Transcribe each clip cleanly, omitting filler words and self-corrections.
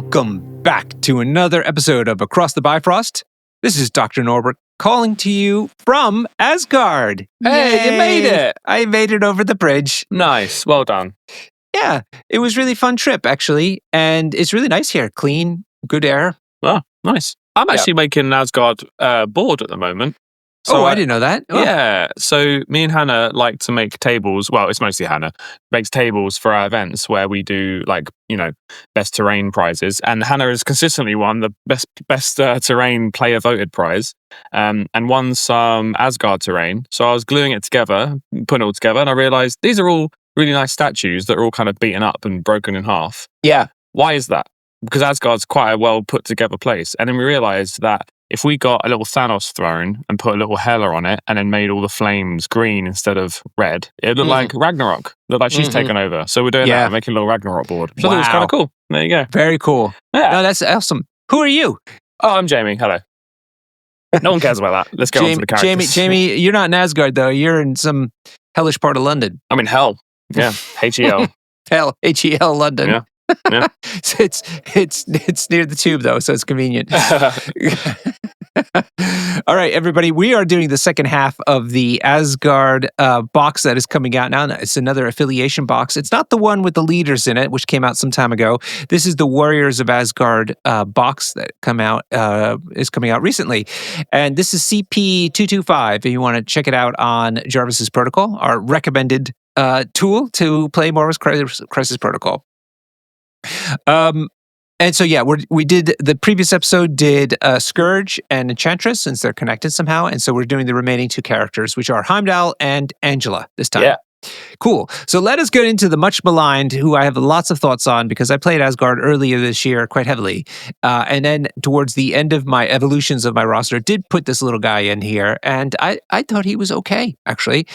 Welcome back to another episode of Across the Bifrost. This is Dr. Norbert calling to you from Asgard. Hey, you made it! I made it over the bridge. Nice, well done. Yeah, it was a really fun trip, actually. And it's really nice here. Clean, good air. Oh, nice. I'm actually making an Asgard board at the moment. So, I didn't know that. Oh. Yeah, so me and Hannah like to make tables. Well, it's mostly Hannah makes tables for our events where we do best terrain prizes. And Hannah has consistently won the best terrain player voted prize, and won some Asgard terrain. So I was gluing it together, putting it all together, and I realized these are all really nice statues that are all kind of beaten up and broken in half. Yeah. Why is that? Because Asgard's quite a well put together place. And then we realized that if we got a little Thanos throne and put a little Hela on it and then made all the flames green instead of red, it looked like Ragnarok. Looked like she's taken over. So we're doing that, making a little Ragnarok board. So it was kind of cool. There you go. Very cool. Yeah. No, that's awesome. Who are you? Oh, I'm Jamie. Hello. No one cares about that. Let's go on to the characters. Jamie, you're not in Asgard, though. You're in some hellish part of London. I'm in hell. Yeah. H-E-L. Hell. H-E-L London. Yeah. Yeah. So it's near the tube though, so it's convenient. All right, everybody, we are doing the second half of the Asgard box that is coming out now. It's another affiliation box. It's not the one with the leaders in it, which came out some time ago. This is the Warriors of Asgard box that is coming out recently, and this is CP225. If you want to check it out on Jarvis's Protocol, our recommended tool to play Marvel's Crisis Protocol. And so, we did the previous episode did Scourge and Enchantress, since they're connected somehow. And so we're doing the remaining two characters, which are Heimdall and Angela this time. Yeah. Cool. So let us get into the much maligned, who I have lots of thoughts on because I played Asgard earlier this year quite heavily. And then towards the end of my evolutions of my roster, did put this little guy in here. And I thought he was okay, actually.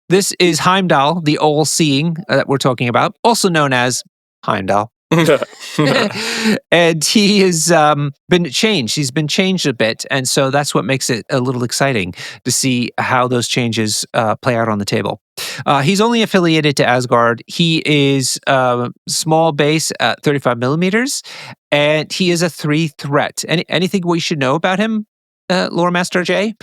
This is Heimdall, the all-seeing that we're talking about, also known as Heimdall. And he has been changed. He's been changed a bit. And so that's what makes it a little exciting to see how those changes play out on the table. He's only affiliated to Asgard. He is small base at 35 millimeters, and he is a 3 threat. Anything we should know about him? Lore Master J?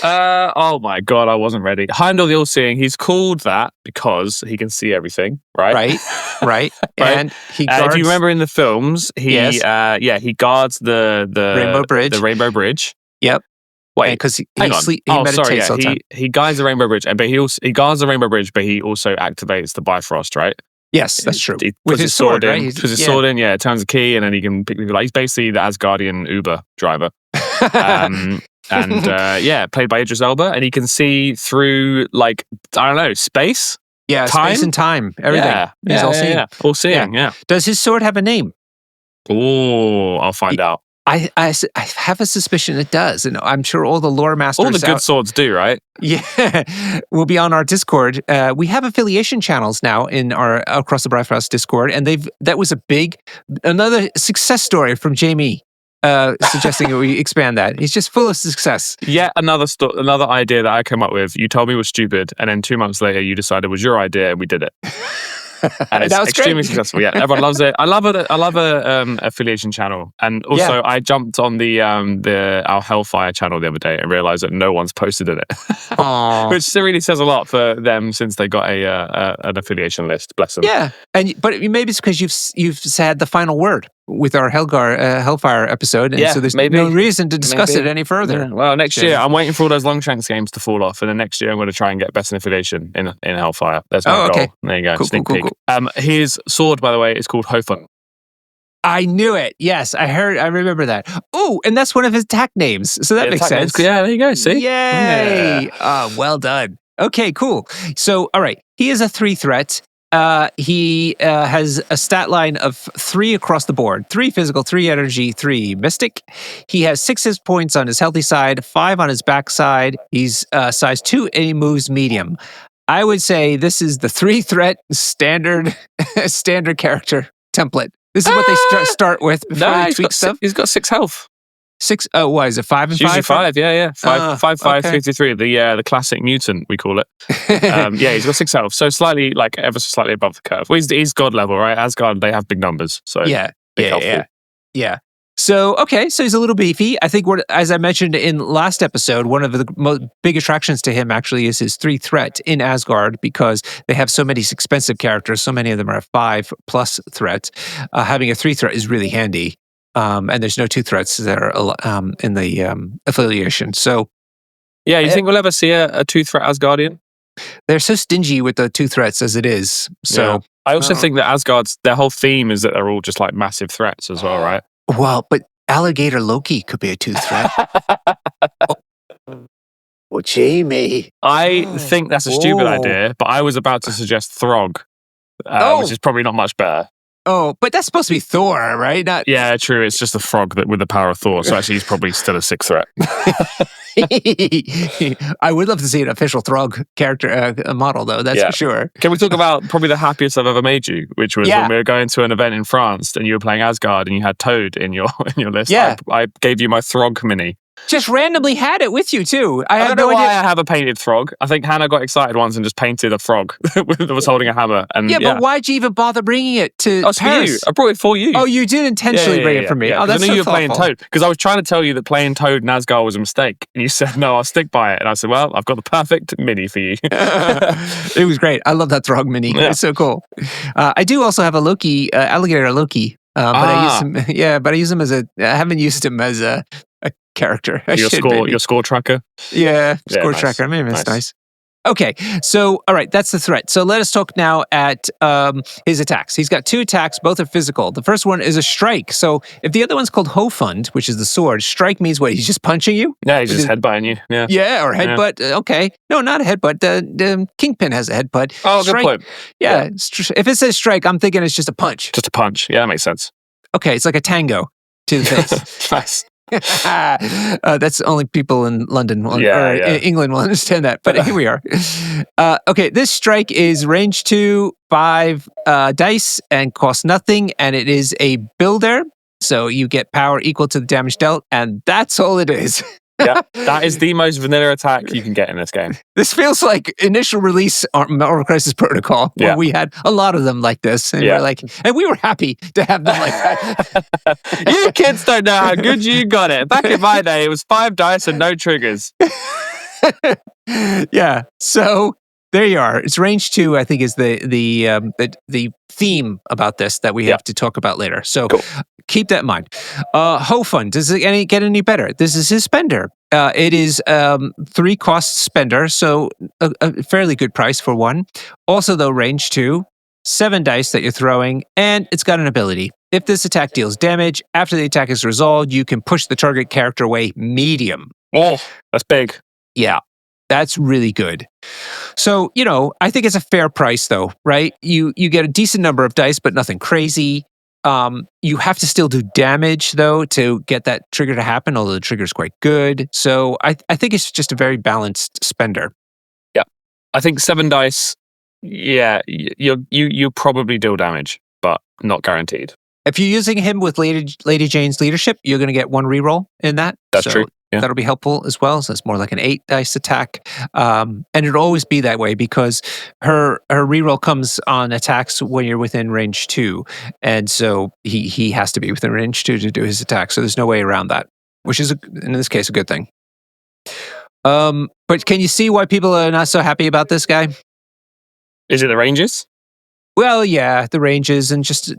Oh my God, I wasn't ready. Heimdall the All-Seeing, he's called that because he can see everything, right? Right. And he guards... if you remember in the films, he guards the Rainbow Bridge. The Rainbow Bridge. Yep. Wait, because he meditates all the time. He guards the Rainbow Bridge, but he guards the Rainbow Bridge, but he also activates the Bifrost, right? Yes, that's true. He with his sword, right? Puts his sword in, it turns a key, and then he can pick people. He's basically the Asgardian Uber driver. Played by Idris Elba, and he can see through, space? Yeah, time? Space and time, everything. He's all-seeing. All-seeing, yeah. Does his sword have a name? Oh, I'll find out. I have a suspicion it does, and I'm sure all the lore masters... All the good swords do, right? Yeah. We'll be on our Discord. We have affiliation channels now in our Across the Bifrost Discord, and that was another success story from Jamie, suggesting that we expand that. He's just full of success. Yeah, another idea that I came up with. You told me was stupid, and then 2 months later you decided it was your idea, and we did it. And it's extremely successful. Yeah, everyone loves it. I love a affiliation channel, and also I jumped on our Hellfire channel the other day and realized that no one's posted in it, which really says a lot for them since they got an affiliation list. Bless them. Yeah, but maybe it's because you've said the final word with our Hellfire episode, and so there's no reason to discuss it any further. Yeah. Well, next year I'm waiting for all those Longshanks games to fall off, and then next year I'm going to try and get best in affiliation in Hellfire. That's my goal. There you go. Sneak peek. Cool. His sword, by the way, is called Hofun. I knew it. Yes, I remember that. Oh, and that's one of his attack names, so that makes sense. Yeah, there you go. See? Yay! Yeah. Well done. Okay, cool. So, all right, he is a 3 threat. He has a stat line of 3 across the board. 3 physical, 3 energy, 3 mystic. He has 6 hit points on his healthy side, 5 on his back side. He's size 2 and he moves medium. I would say this is the 3 threat standard character template. This is what they start with before they tweak stuff. He's got 6 health. 6, what is it, 5 and 5? Usually 5, yeah. 5, 53, the classic mutant, we call it. He's got 6 health, so slightly, ever so slightly above the curve. Well, he's God level, right? Asgard, they have big numbers, so... Yeah, Yeah. So he's a little beefy. I think as I mentioned in last episode, one of the big attractions to him actually is his 3 threat in Asgard, because they have so many expensive characters. So many of them are 5+ threat. Having a 3 threat is really handy. And there's no 2 threats that are in the affiliation. So, yeah, you think we'll ever see a 2 threat Asgardian? They're so stingy with the 2 threats as it is. So I also think that Asgard's their whole theme is that they're all just like massive threats as well, right? Well, but alligator Loki could be a 2 threat. Oh, Jamie. I think that's a stupid idea, but I was about to suggest Throg, which is probably not much better. Oh, but that's supposed to be Thor, right? Yeah, true. It's just a frog with the power of Thor. So actually, he's probably still a 6 threat. I would love to see an official Throg character model, though. That's for sure. Can we talk about probably the happiest I've ever made you, which was when we were going to an event in France and you were playing Asgard and you had Toad in your list. Yeah. I gave you my Throg mini. Just randomly had it with you, too. I don't know why I have a painted frog. I think Hannah got excited once and just painted a frog that was holding a hammer. And but why'd you even bother bringing it to Paris? For you. I brought it for you. Oh, you did intentionally bring it for me. Yeah. Oh, that's I knew so you were thoughtful. playing Toad. Because I was trying to tell you that playing Toad in Asgard was a mistake. And you said, no, I'll stick by it. And I said, well, I've got the perfect mini for you. It was great. I love that Throg mini. Yeah. It's so cool. I do also have a Loki, alligator Loki. But I use him. But I use him I haven't used him as a character. Your score tracker? Yeah, score tracker. Maybe it's nice. Okay, so, all right, that's the threat. So let us talk now at his attacks. He's got 2 attacks, both are physical. The first one is a strike. So if the other one's called Hofund, which is the sword, strike means what? He's just punching you? Yeah, he's just headbutting you. Yeah. Yeah, or headbutt. Yeah. Okay. No, not a headbutt. The Kingpin has a headbutt. Oh, good point. Yeah. If it says strike, I'm thinking it's just a punch. Just a punch. Yeah, that makes sense. Okay, it's like a tango to the face. Nice. That's only people in London England will understand that, but here we are. Okay, this strike is range 2, 5 dice and costs nothing, and it is a builder, so you get power equal to the damage dealt, and that's all it is. Yeah, that is the most vanilla attack you can get in this game. This feels like initial release Marvel Crisis Protocol, where we had a lot of them like this, and we were happy to have them like that. You kids don't know how good you got it. Back in my day, it was 5 dice and no triggers. Yeah, so there you are. It's range 2, I think, is the theme about this that we have to talk about later. So keep that in mind. Hofund, does it get any better? This is his spender. It is 3 cost spender, so a fairly good price for one. Also, though, range 2, 7 dice that you're throwing, and it's got an ability. If this attack deals damage, after the attack is resolved, you can push the target character away medium. Oh, that's big. Yeah. That's really good. So, I think it's a fair price, though, right? You get a decent number of dice, but nothing crazy. You have to still do damage, though, to get that trigger to happen, although the trigger's quite good. So I think it's just a very balanced spender. Yeah. I think 7 dice, you probably deal damage, but not guaranteed. If you're using him with Lady Jane's leadership, you're going to get 1 reroll in that. That's true. Yeah. That'll be helpful as well. So it's more like an 8 dice attack. And it'll always be that way because her reroll comes on attacks when you're within range 2. And so he has to be within range 2 to do his attack. So there's no way around that, which is, in this case, a good thing. But can you see why people are not so happy about this guy? Is it the ranges? Well, yeah, the ranges and just,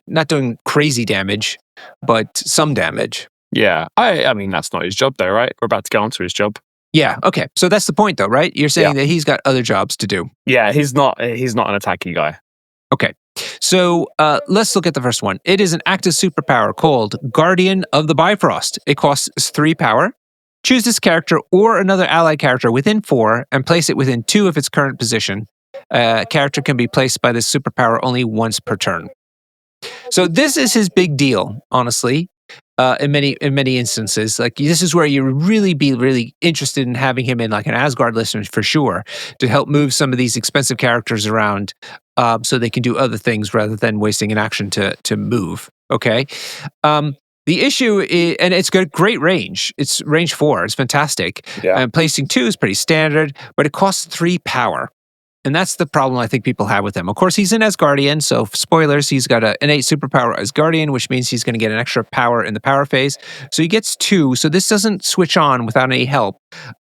not doing crazy damage, but some damage. Yeah, I mean, that's not his job though, right? We're about to get onto his job. Yeah, okay. So that's the point though, right? You're saying that he's got other jobs to do. Yeah, he's not an attacky guy. Okay. So let's look at the first one. It is an active superpower called Guardian of the Bifrost. It costs 3 power. Choose this character or another allied character within 4 and place it within 2 of its current position. Character can be placed by this superpower only once per turn. So this is his big deal, honestly. In many instances, like this is where you really be really interested in having him in like an Asgard list for sure to help move some of these expensive characters around, so they can do other things rather than wasting an action to move. Okay, the issue is, and it's got great range. It's range 4. It's fantastic. Yeah. And placing 2 is pretty standard, but it costs 3 power. And that's the problem I think people have with him. Of course, he's an Asgardian, so spoilers, he's got an innate superpower Asgardian, which means he's going to get an extra power in the power phase. So he gets 2. So this doesn't switch on without any help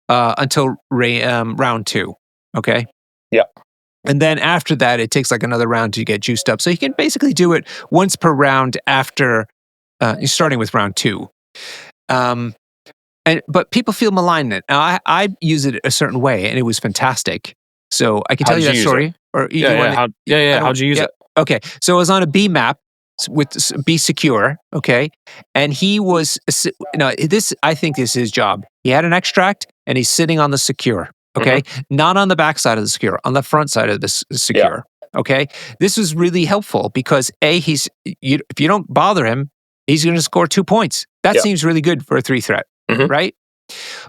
until round 2. Okay? Yeah. And then after that, it takes like another round to get juiced up. So he can basically do it once per round after starting with round 2. But people feel malign it. Now, I use it a certain way, and it was fantastic. So I can tell you that story. How'd you use it? Okay, so I was on a B map with Be Secure. Okay, and he was I think this is his job. He had an extract, and he's sitting on the Secure. Okay, not on the back side of the Secure, on the front side of the Secure. Yeah. Okay, this was really helpful because if you don't bother him, he's going to score 2 points. That seems really good for a 3 threat, right?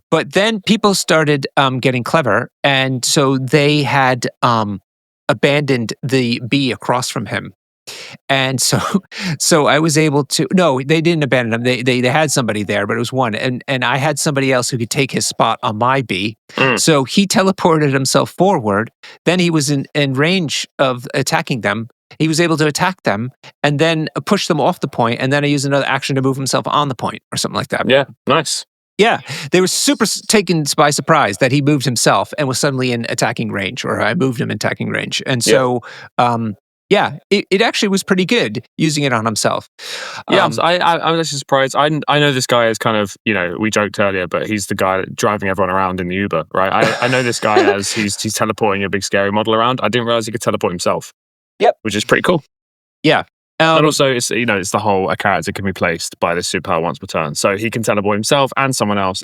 But then people started getting clever, and so they had abandoned the B across from him. And so I was able to. No, they didn't abandon him. They had somebody there, but it was one, and I had somebody else who could take his spot on my B. So he teleported himself forward. Then he was in range of attacking them. He was able to attack them and then push them off the point, and then I used another action to move himself on the point or something like that. Yeah, nice. Yeah, they were super taken by surprise that he moved himself and was suddenly in attacking range, or I moved him in attacking range. And so, it actually was pretty good using it on himself. I'm actually surprised. I know this guy is kind of, we joked earlier, but he's the guy driving everyone around in the Uber, right? I know this guy as he's teleporting a big scary model around. I didn't realize he could teleport himself. Yep, which is pretty cool. Yeah. And also, it's the whole a character can be placed by this superpower once per turn, so he can teleport himself and someone else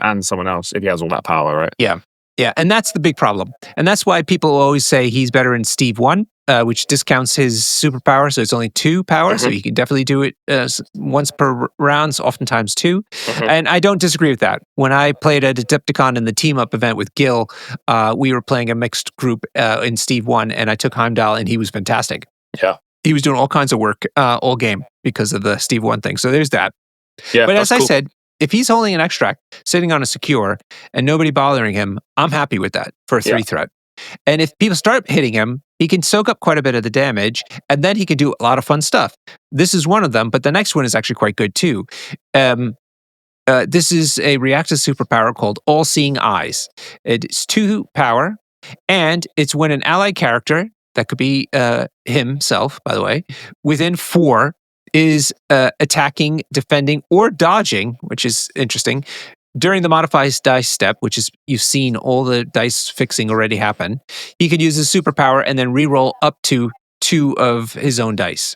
if he has all that power, right? Yeah, and that's the big problem, and that's why people always say he's better in Steve 1, which discounts his superpower, so it's only 2 power, so he can definitely do it once per round, so oftentimes 2. And I don't disagree with that. When I played at Adepticon in the team up event with Gil, we were playing a mixed group in Steve 1, and I took Heimdall, and he was fantastic. Yeah. He was doing all kinds of work all game because of the Steve 1 thing. So there's that. Yeah, but as I said, if he's holding an extract, sitting on a Secure, and nobody bothering him, I'm happy with that for a 3 threat. And if people start hitting him, he can soak up quite a bit of the damage, and then he can do a lot of fun stuff. This is one of them, but the next one is actually quite good too. This is a reactive superpower called All-Seeing Eyes. It's 2 power, and it's when an allied character, that could be himself, by the way, within 4 is attacking, defending, or dodging, which is interesting, during the modified dice step, which is you've seen all the dice fixing already happen. He could use his superpower and then reroll up to 2 of his own dice.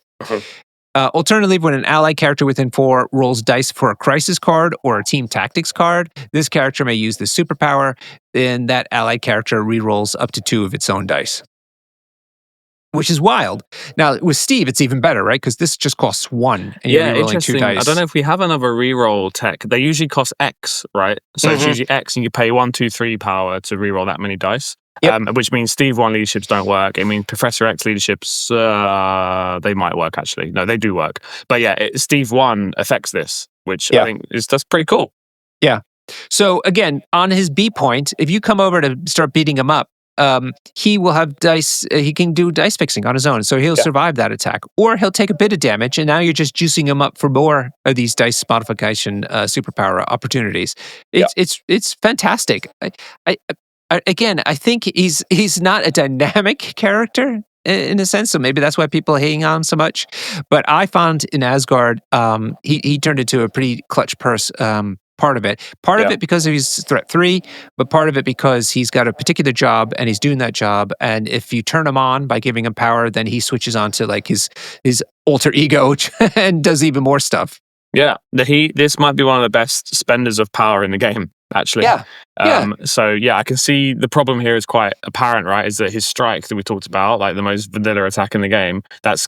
Alternatively, when an allied character within 4 rolls dice for a crisis card or a team tactics card, this character may use the superpower, and that allied character rerolls up to 2 of its own dice. Which is wild. Now, with Steve, it's even better, right? Because this just costs 1, and you're rerolling 2 dice. I don't know if we have another reroll tech. They usually cost X, right? So it's usually X, and you pay 1, 2, 3 power to reroll that many dice. Which means Steve 1 leaderships don't work. I mean, Professor X leaderships, they might work, actually. No, they do work. But Steve 1 affects this, which I think that's pretty cool. Yeah. So again, on his B point, if you come over to start beating him up, he will have dice. He can do dice fixing on his own, so he'll survive that attack, or he'll take a bit of damage, and now you're just juicing him up for more of these dice modification superpower opportunities. It's fantastic. I think he's not a dynamic character in a sense, so maybe that's why people are hating on him so much. But I found in Asgard, he turned into a pretty clutch purse. Part of it because of his threat 3, but part of it because he's got a particular job and he's doing that job. And if you turn him on by giving him power, then he switches on to like his alter ego and does even more stuff. Yeah, this might be one of the best spenders of power in the game, actually. So I can see the problem here is quite apparent, right? Is that his strike that we talked about, like the most vanilla attack in the game, that's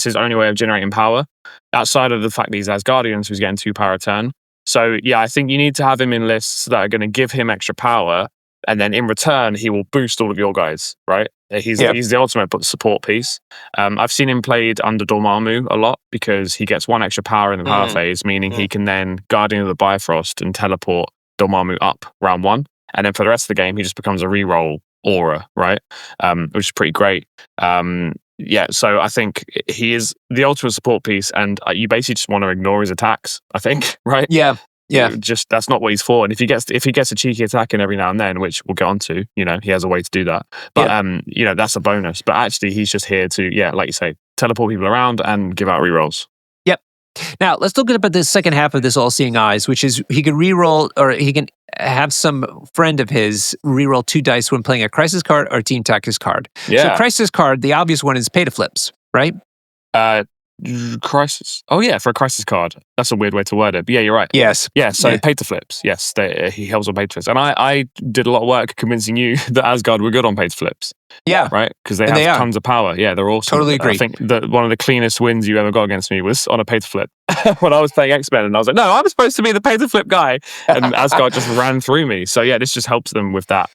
his only way of generating power, outside of the fact that he's Asgardian, so he's getting 2 power a turn. So, I think you need to have him in lists that are going to give him extra power, and then in return, he will boost all of your guys, right? He's the ultimate support piece. I've seen him played under Dormammu a lot because he gets 1 extra power in the power phase, meaning he can then Guardian of the Bifrost and teleport Dormammu up round 1. And then for the rest of the game, he just becomes a reroll aura, right? Which is pretty great. So I think he is the ultimate support piece, and you basically just want to ignore his attacks, I think, right? Yeah. Just that's not what he's for. And if he gets a cheeky attack in every now and then, which we'll get onto, he has a way to do that. But that's a bonus. But actually, he's just here to, like you say, teleport people around and give out rerolls. Yep. Now let's look at the second half of this all-seeing eyes, which is he can reroll, or he can have some friend of his reroll 2 dice when playing a crisis card or a team tactics card. Yeah. So crisis card, the obvious one is pay to flips, right? Crisis. Oh yeah, for a crisis card. That's a weird way to word it. But yeah, you're right. Yes. Yeah. So pay to flips. Yes, he helps on pay to flips, and I did a lot of work convincing you that Asgard were good on pay to flips. Yeah. Right. Because they have tons of power. Yeah, they're awesome. Totally agree. I think that one of the cleanest wins you ever got against me was on a pay to flip when I was playing X-Men, and I was like, no, I'm supposed to be the pay to flip guy, and Asgard just ran through me. So yeah, this just helps them with that.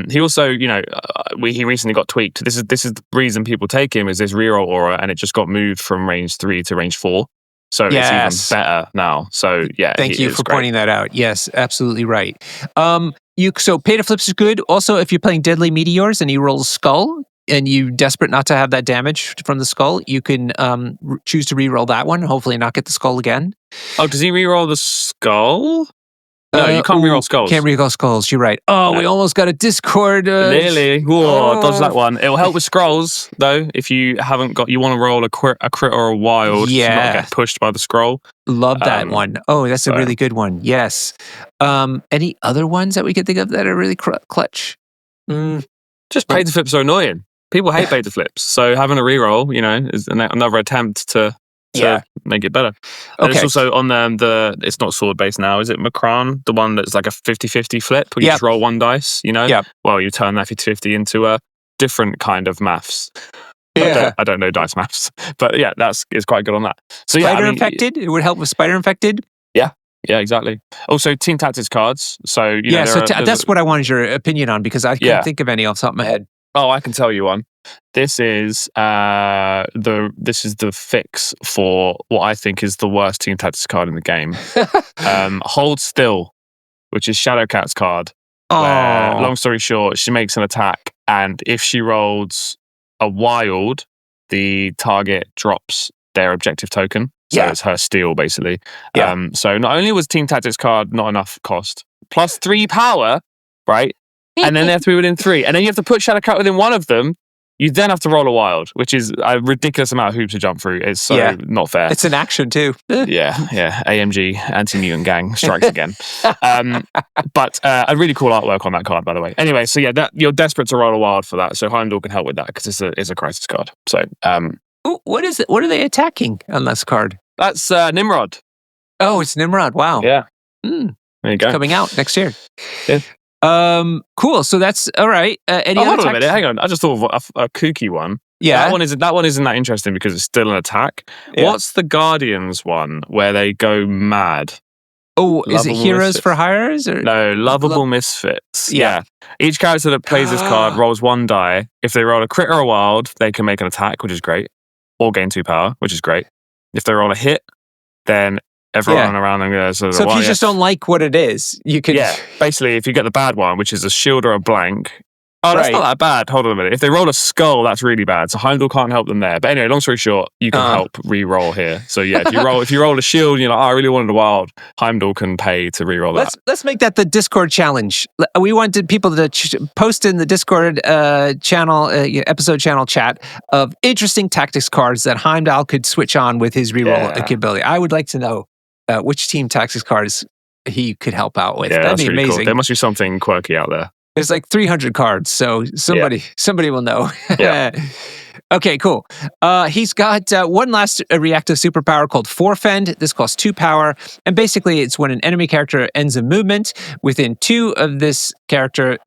He also, he recently got tweaked. This is the reason people take him is this reroll aura, and it just got moved from range 3 to range 4. So it's even better now. So yeah, thank you for pointing that out. Yes, absolutely right. So pay to flips is good. Also, if you're playing Deadly Meteors and he rolls skull, and you're desperate not to have that damage from the skull, you can choose to reroll that one. Hopefully, not get the skull again. Oh, does he reroll the skull? No, you can't reroll skulls. Can't reroll skulls. You're right. Oh, no. We almost got a Discord. Nearly. Whoa, dodge that one. It'll help with scrolls though. If you haven't got, you want to roll a crit or a wild. Yeah. Not get pushed by the scroll. Love that one. Oh, that's a really good one. Yes. Any other ones that we can think of that are really clutch? Just pay to flips are annoying. People hate beta flips, so having a reroll, is another attempt to make it better. And it's also on it's not sword based now, is it Macron? The one that's like a 50-50 flip where you just roll 1 dice, Well, you turn that 50-50 into a different kind of maths. I don't know dice maths, but yeah, it's quite good on that. So Spider Infected, it would help with Spider Infected. Yeah, exactly. Also, team tactics cards. So that's what I wanted your opinion on, because I couldn't think of any off the top of my head. Oh, I can tell you one. This is the fix for what I think is the worst team tactics card in the game. Hold Still, which is Shadowcat's card. Where, long story short, she makes an attack, and if she rolls a wild, the target drops their objective token. So it's her steal, basically. So not only was team tactics card not enough cost, plus 3 power, right? And then they have to be within 3. And then you have to put Shadowcat within 1 of them. You then have to roll a wild, which is a ridiculous amount of hoops to jump through. It's so not fair. It's an action too. Yeah. AMG, Anti-Mutant Gang, strikes again. But a really cool artwork on that card, by the way. Anyway, so you're desperate to roll a wild for that. So Heimdall can help with that because it's a crisis card. So, what is it? What are they attacking on this card? That's Nimrod. Oh, it's Nimrod. Wow. Yeah. There you go. It's coming out next year. Yeah. Cool. So that's all right. Any other hold on a minute. Hang on. I just thought of a kooky one. Yeah. That one isn't that interesting because it's still an attack. Yeah. What's the Guardians one where they go mad? Oh, is it Heroes for Hires? Or? No, Lovable Misfits. Yeah. Each character that plays this card rolls 1 die. If they roll a crit or a wild, they can make an attack, which is great. Or gain 2 power, which is great. If they roll a hit, then everyone around them goes. So if you just don't like what it is, you can. Yeah, basically, if you get the bad one, which is a shield or a blank. Oh, that's not that bad. Hold on a minute. If they roll a skull, that's really bad. So Heimdall can't help them there. But anyway, long story short, you can help re-roll here. So yeah, if you roll a shield, and you're like, I really wanted a wild, Heimdall can pay to re-roll that. Let's make that the Discord challenge. We wanted people to post in the Discord channel, episode channel chat of interesting tactics cards that Heimdall could switch on with his re-roll capability. I would like to know which team tactics cards he could help out with. Yeah, that'd be amazing. Cool. There must be something quirky out there. There's like 300 cards, so somebody will know. Yeah. Okay, cool. He's got one last reactive superpower called Forfend. This costs 2 power, and basically it's when an enemy character ends a movement within 2 of this character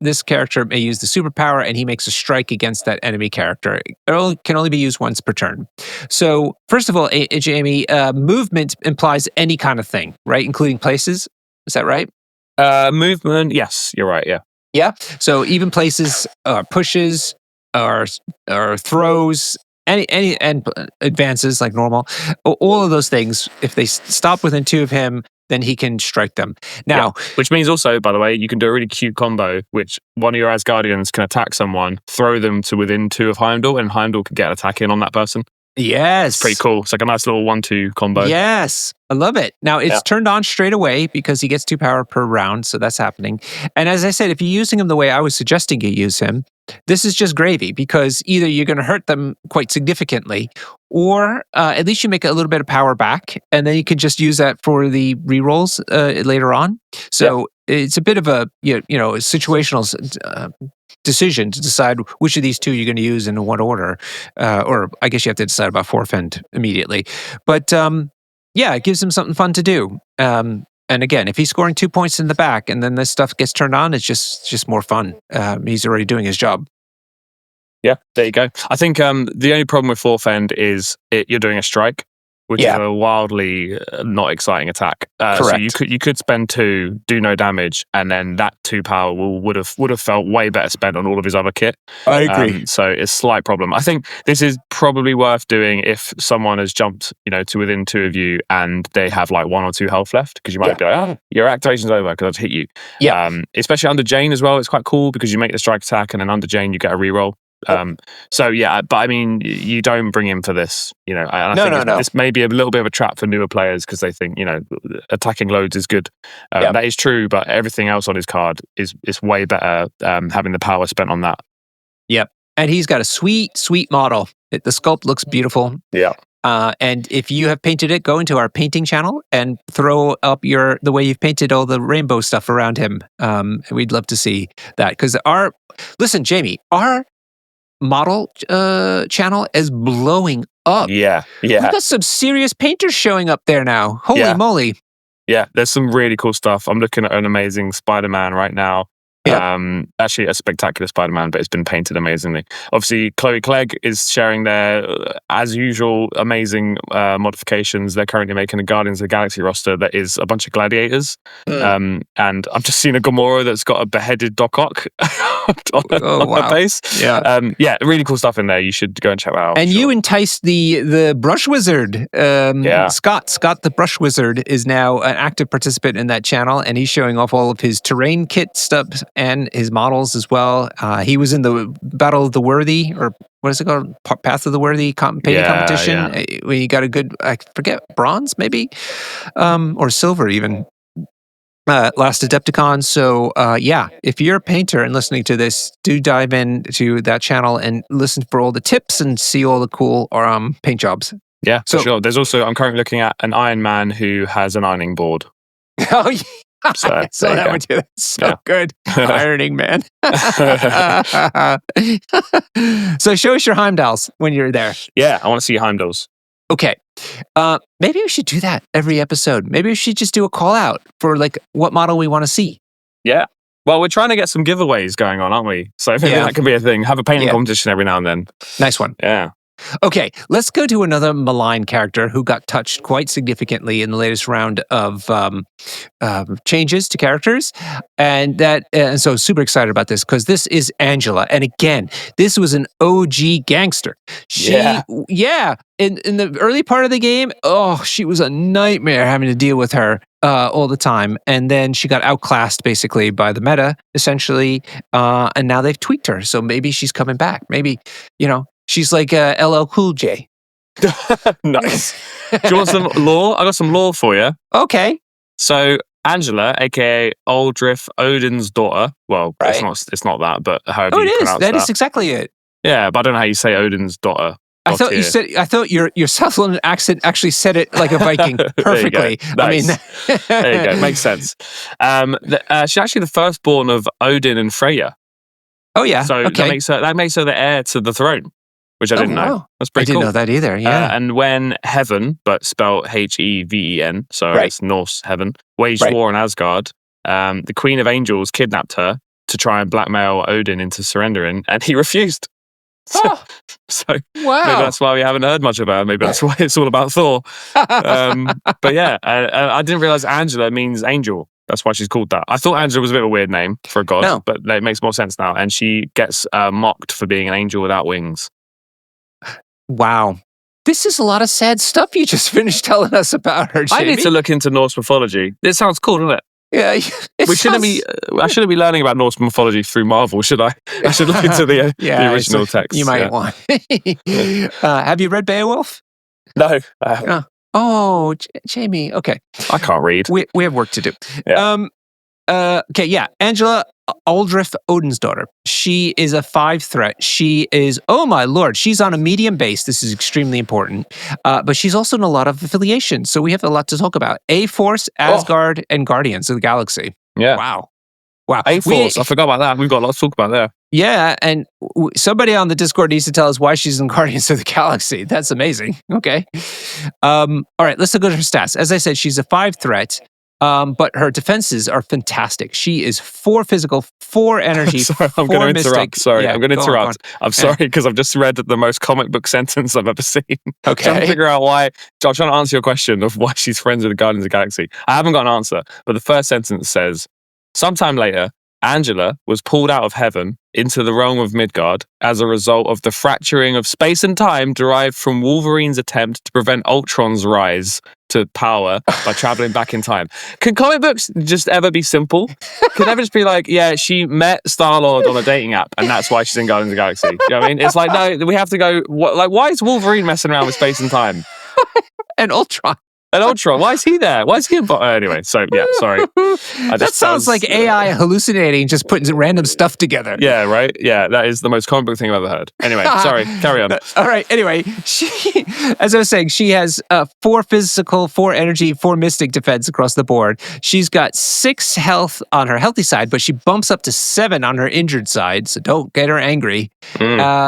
may use the superpower, and he makes a strike against that enemy character. It can only be used once per turn. So first of all, Jamie, movement implies any kind of thing, right? Including places. Is that right? Movement, yes, you're right, yeah. Yeah. So even places, pushes, or throws, any and advances like normal, all of those things. If they stop within 2 of him, then he can strike them. Now, which means also, by the way, you can do a really cute combo, which one of your Asgardians can attack someone, throw them to within 2 of Heimdall, and Heimdall can get an attack in on that person. Yes. It's pretty cool. It's like a nice little 1-2 combo. Yes. I love it. Now, it's turned on straight away because he gets 2 power per round, so that's happening. And as I said, if you're using him the way I was suggesting you use him, this is just gravy because either you're going to hurt them quite significantly, or at least you make a little bit of power back, and then you can just use that for the rerolls later on. So it's a bit of a situational decision to decide which of these 2 you're going to use and in what order. Or I guess you have to decide about forfend immediately. But it gives him something fun to do. And again, if he's scoring 2 points in the back and then this stuff gets turned on, it's just more fun. He's already doing his job. Yeah, there you go. I think the only problem with forfend is you're doing a strike, which is a wildly not exciting attack. Correct. So you could spend 2, do no damage, and then that 2 power would have felt way better spent on all of his other kit. I agree. So it's a slight problem. I think this is probably worth doing if someone has jumped, to within 2 of you and they have like 1 or 2 health left, because you might be like, your activation's over because I've hit you. Yeah. Especially under Jane as well. It's quite cool because you make the strike attack and then under Jane you get a reroll. But I mean, you don't bring him for this, and I think this may be a little bit of a trap for newer players because they think, attacking loads is good. That is true, but everything else on his card is way better having the power spent on that. Yep. And he's got a sweet model. The sculpt looks beautiful. Yeah. And if you have painted it, go into our painting channel and throw up the way you've painted all the rainbow stuff around him. We'd love to see that because listen, Jamie, our model channel is blowing up. Yeah. We've got some serious painters showing up there now. Holy moly. Yeah, there's some really cool stuff. I'm looking at an amazing Spider-Man right now. Actually a spectacular Spider-Man, but it's been painted amazingly. Obviously, Chloe Clegg is sharing their, as usual, amazing modifications. They're currently making a Guardians of the Galaxy roster that is a bunch of gladiators. And I've just seen a Gamora that's got a beheaded Doc Ock on her base. Really cool stuff in there. You should go and check that out. And you enticed the Brush Wizard. Scott the Brush Wizard is now an active participant in that channel, and he's showing off all of his terrain kit stuff and his models as well. He was in the Battle of the Worthy, or what is it called? Path of the Worthy painting competition. Where he got a good, I forget, bronze maybe, or silver even. Last Adepticon. So if you're a painter and listening to this, do dive into that channel and listen for all the tips and see all the cool paint jobs. Yeah, for sure. There's also, I'm currently looking at an Iron Man who has an ironing board. Oh, yeah. So that would do. So good. Ironing Man. So show us your Heimdalls when you're there. Yeah, I want to see Heimdalls. Okay. Maybe we should do that every episode. Maybe we should just do a call out for like what model we want to see. Yeah. Well, we're trying to get some giveaways going on, aren't we? So maybe that could be a thing. Have a painting competition every now and then. Nice one. Yeah. Okay, let's go to another malign character who got touched quite significantly in the latest round of changes to characters. And so super excited about this because this is Angela. And again, this was an OG gangster. In the early part of the game, she was a nightmare having to deal with her all the time. And then she got outclassed basically by the meta, essentially. And now they've tweaked her. So maybe she's coming back. Maybe, she's like LL Cool J. Nice. Do you want some lore? I got some lore for you. Okay. So Angela, aka Aldrich Odin's daughter. Well, right. it's not that, but however you pronounce that is exactly it. Yeah, but I don't know how you say Odin's daughter. I thought your South London accent actually said it like a Viking perfectly. Nice. I mean, there you go. Makes sense. She's actually the firstborn of Odin and Freya. Oh yeah. So that makes her the heir to the throne, which I didn't know. Wow. That's pretty cool. I didn't know that either. Yeah. And when Heaven, but spelled Heven, so it's Norse Heaven, waged war on Asgard, the Queen of Angels kidnapped her to try and blackmail Odin into surrendering, and he refused. So maybe that's why we haven't heard much about her. Maybe that's why it's all about Thor. But yeah, I didn't realize Angela means angel. That's why she's called that. I thought Angela was a bit of a weird name for a god, but it makes more sense now. And she gets mocked for being an angel without wings. Wow. This is a lot of sad stuff you just finished telling us about her, Jamie. I need to look into Norse mythology. It sounds cool, doesn't it? Yeah, I shouldn't be learning about Norse mythology through Marvel, should I? I should look into the original text. You might want. Have you read Beowulf? No, I haven't. Oh, Jamie. Okay, I can't read. We have work to do. Yeah. Okay, yeah. Angela Aldrich, Odin's daughter. She is a 5 threat. She is, oh my lord, she's on a medium base. This is extremely important. But she's also in a lot of affiliations. So we have a lot to talk about. A-Force, Asgard, and Guardians of the Galaxy. Yeah. Wow. A-Force, I forgot about that. We've got a lot to talk about there. Yeah, and somebody on the Discord needs to tell us why she's in Guardians of the Galaxy. That's amazing. Okay. All right, let's look at her stats. As I said, she's a 5 threat. But her defenses are fantastic. She is 4 physical, 4 energy, sorry, 4 I'm going to mystic. interrupt. Sorry, Yeah, I'm going to interrupt. I'm sorry Yeah. because I've just read the most comic book sentence I've ever seen. Okay. I'm trying to figure out why. I'm trying to answer your question of why she's friends with the Guardians of the Galaxy. I haven't got an answer, but the first sentence says, sometime later, Angela was pulled out of heaven into the realm of Midgard as a result of the fracturing of space and time derived from Wolverine's attempt to prevent Ultron's rise to power by traveling back in time. Can comic books just ever be simple? Can they ever just be like, yeah, she met Star-Lord on a dating app and that's why she's in Guardians of the Galaxy? You know what I mean? It's like, no, we have to go, why is Wolverine messing around with space and time? And Ultron. And Ultron, why is he there? Why is he involved? Anyway, so yeah, sorry. That sounds like AI hallucinating, just putting random stuff together. Yeah, right? Yeah, that is the most comic book thing I've ever heard. Anyway, sorry, carry on. All right, anyway, she, as I was saying, she has 4 physical, 4 energy, 4 mystic defense across the board. She's got 6 health on her healthy side, but she bumps up to 7 on her injured side, so don't get her angry.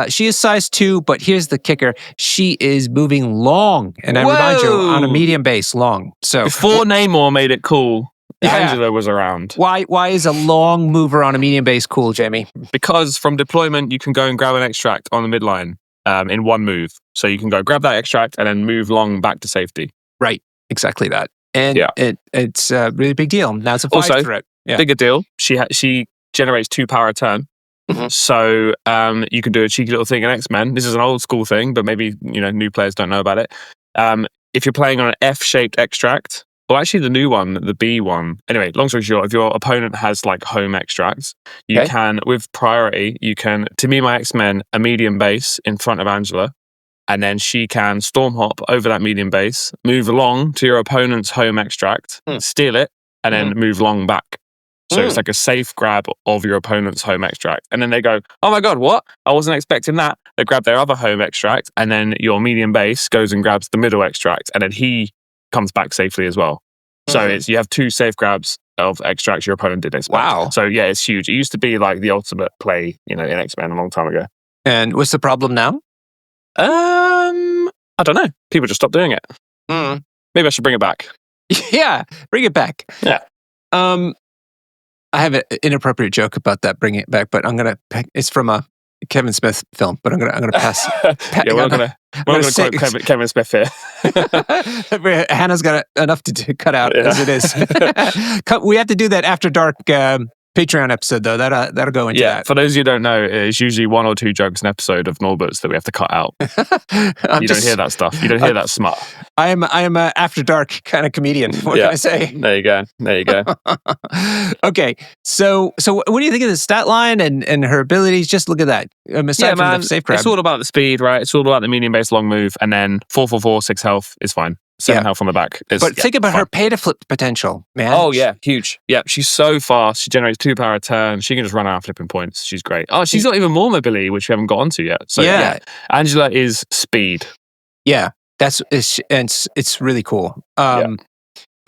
She is size 2, but here's the kicker. She is moving long, and I remind you, on a medium base, long. So before Namor made it cool, Angela was around. Why is a long mover on a medium base cool, Jamie? Because from deployment, you can go and grab an extract on the midline in one move. So you can go grab that extract and then move long back to safety. Right, exactly that. And it's a really big deal. Now it's a 5 threat. Yeah. Bigger deal. She generates 2 power a turn. Mm-hmm. So you can do a cheeky little thing in X-Men. This is an old school thing, but maybe new players don't know about it. If you're playing on an F-shaped extract, or actually the new one, the B one. Anyway, long story short, if your opponent has like home extracts, you can, with priority, to me, my X-Men, a medium base in front of Angela, and then she can storm hop over that medium base, move along to your opponent's home extract, steal it, and then move long back. So it's like a safe grab of your opponent's home extract. And then they go, oh my God, what? I wasn't expecting that. They grab their other home extract, and then your medium base goes and grabs the middle extract, and then he comes back safely as well. So you have 2 safe grabs of extracts your opponent didn't expect. Wow. So yeah, it's huge. It used to be like the ultimate play, in X-Men a long time ago. And what's the problem now? I don't know. People just stopped doing it. Maybe I should bring it back. Yeah, bring it back. Yeah. I have an inappropriate joke about that, bringing it back, but it's from a Kevin Smith film, but I'm gonna pass. We're not gonna quote Kevin Smith here. Hannah's got enough to cut out as it is. We have to do that after dark Patreon episode though. That'll go into that. For those of you who don't know, it's usually 1 or 2 jokes an episode of Norbert's that we have to cut out. You don't hear that stuff. You don't hear that smut. I am a after dark kind of comedian. What can I say? There you go. Okay, so what do you think of the stat line and her abilities? Just look at that. Aside from the safe grab. It's all about the speed, right? It's all about the medium base long move, and then 4, 6 health is fine. 7 health on the back. But think about her pay to flip potential, man. Oh yeah, huge. Yeah, she's so fast. She generates 2 power a turn. She can just run out flipping points. She's great. Oh, she's got even more mobility, which we haven't got onto yet. So yeah, Angela is speed. Yeah, it's really cool.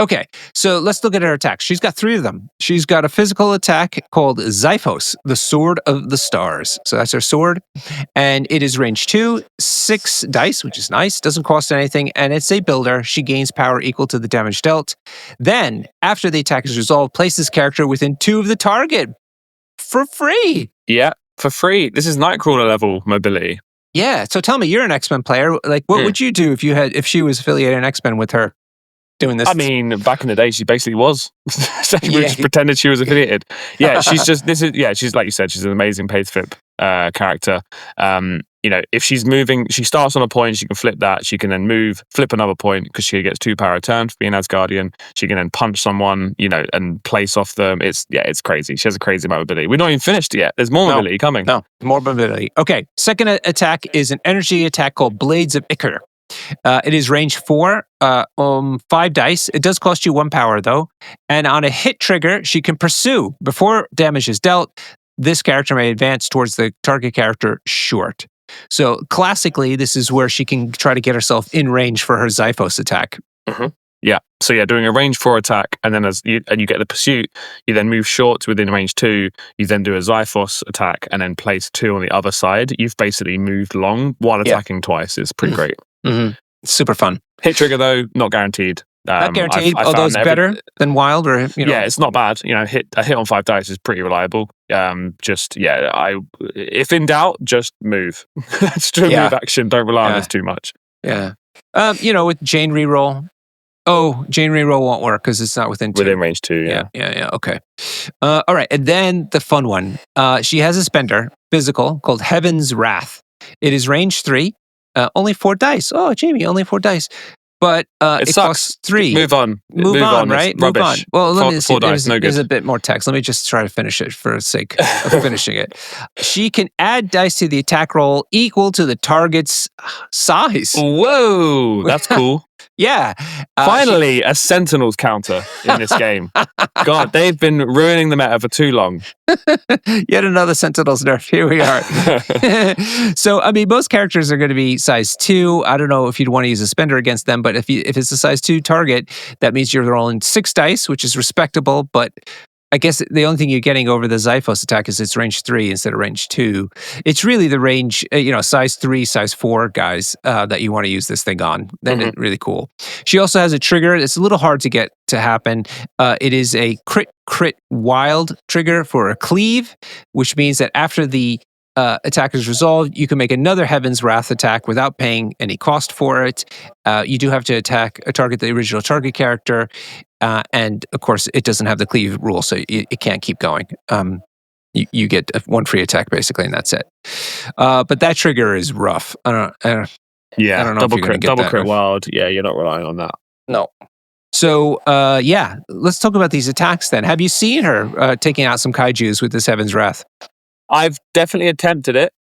Okay, so let's look at her attacks. She's got 3 of them. She's got a physical attack called Xiphos, the Sword of the Stars. So that's her sword. And it is range 2, 6 dice, which is nice, doesn't cost anything, and it's a builder. She gains power equal to the damage dealt. Then, after the attack is resolved, place this character within 2 of the target for free. Yeah, for free. This is Nightcrawler level mobility. Yeah, so tell me, you're an X-Men player. Like, what would you do if she was affiliated in X-Men with her? Doing this. I mean, back in the day, she basically was. She just pretended she was affiliated. Yeah, she's like you said, she's an amazing pay to flip character. if she's moving, she starts on a point, she can flip that. She can then move, flip another point because she gets 2 power a turn for being Asgardian. She can then punch someone, and place off them. It's crazy. She has a crazy amount of ability. We're not even finished yet. There's more mobility coming. No, more mobility. Okay, second attack is an energy attack called Blades of Ichor. It is range 4, 5 dice. It does cost you 1 power though. And on a hit trigger, she can pursue. Before damage is dealt, this character may advance towards the target character short. So classically, this is where she can try to get herself in range for her Xiphos attack. Mm-hmm. Yeah. So doing a range 4 attack, and then you get the pursuit, you then move short to within range 2, you then do a Xiphos attack, and then place 2 on the other side. You've basically moved long while attacking twice. It's pretty great. Mm-hmm. Super fun. Hit trigger though, not guaranteed. Not guaranteed, although it's better than wild, or Yeah, it's not bad. A hit on 5 dice is pretty reliable. If in doubt, just move. Just do a move action. Don't rely on this too much. Yeah. With Jane reroll. Oh, Jane reroll won't work because it's not within 2. Within range 2, yeah. Yeah. Okay. All right, and then the fun one. She has a spender, physical, called Heaven's Wrath. It is range 3, only 4 dice. Oh, Jamie, only 4 dice. But it costs 3. Move on. Move on, right? Move on. Well, let me see. 4 dice, no good. There's a bit more text. Let me just try to finish it for the sake of finishing it. She can add dice to the attack roll equal to the target's size. Whoa, that's cool. Yeah. Finally, a Sentinels counter in this game. God, they've been ruining the meta for too long. Yet another Sentinels nerf. Here we are. So, most characters are going to be size 2. I don't know if you'd want to use a spender against them, but if it's a size 2 target, that means you're rolling 6 dice, which is respectable, but I guess the only thing you're getting over the Xiphos attack is it's range 3 instead of range 2. It's really the range, size 3, size 4 guys that you want to use this thing on. Then it's really cool. She also has a trigger. It's a little hard to get to happen. It is a crit wild trigger for a cleave, which means that after the attack is resolved, you can make another Heaven's Wrath attack without paying any cost for it. You do have to target the original target character. And of course, it doesn't have the cleave rule, so it can't keep going. You get 1 free attack basically, and that's it. But that trigger is rough. I don't know. Double crit wild. Yeah, you're not relying on that. No. So let's talk about these attacks then. Have you seen her taking out some kaijus with this Heaven's Wrath? I've definitely attempted it.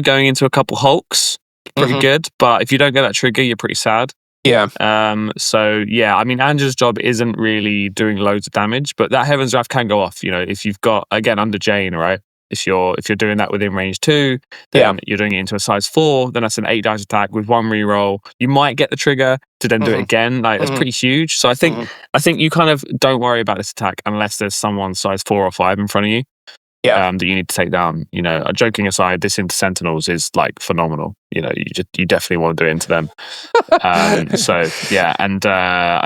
Going into a couple Hulks, pretty good. But if you don't get that trigger, you're pretty sad. Yeah. Angela's job isn't really doing loads of damage, but that Heaven's Wrath can go off. If you've got, again, under Jane, right? If you're doing that within range 2, then you're doing it into a size 4, then that's an 8 dice attack with 1 reroll. You might get the trigger to then do it again. That's pretty huge. So I think you kind of don't worry about this attack unless there's someone size 4 or 5 in front of you. That you need to take down. Joking aside, this into Sentinels is phenomenal. You definitely want to do it into them. I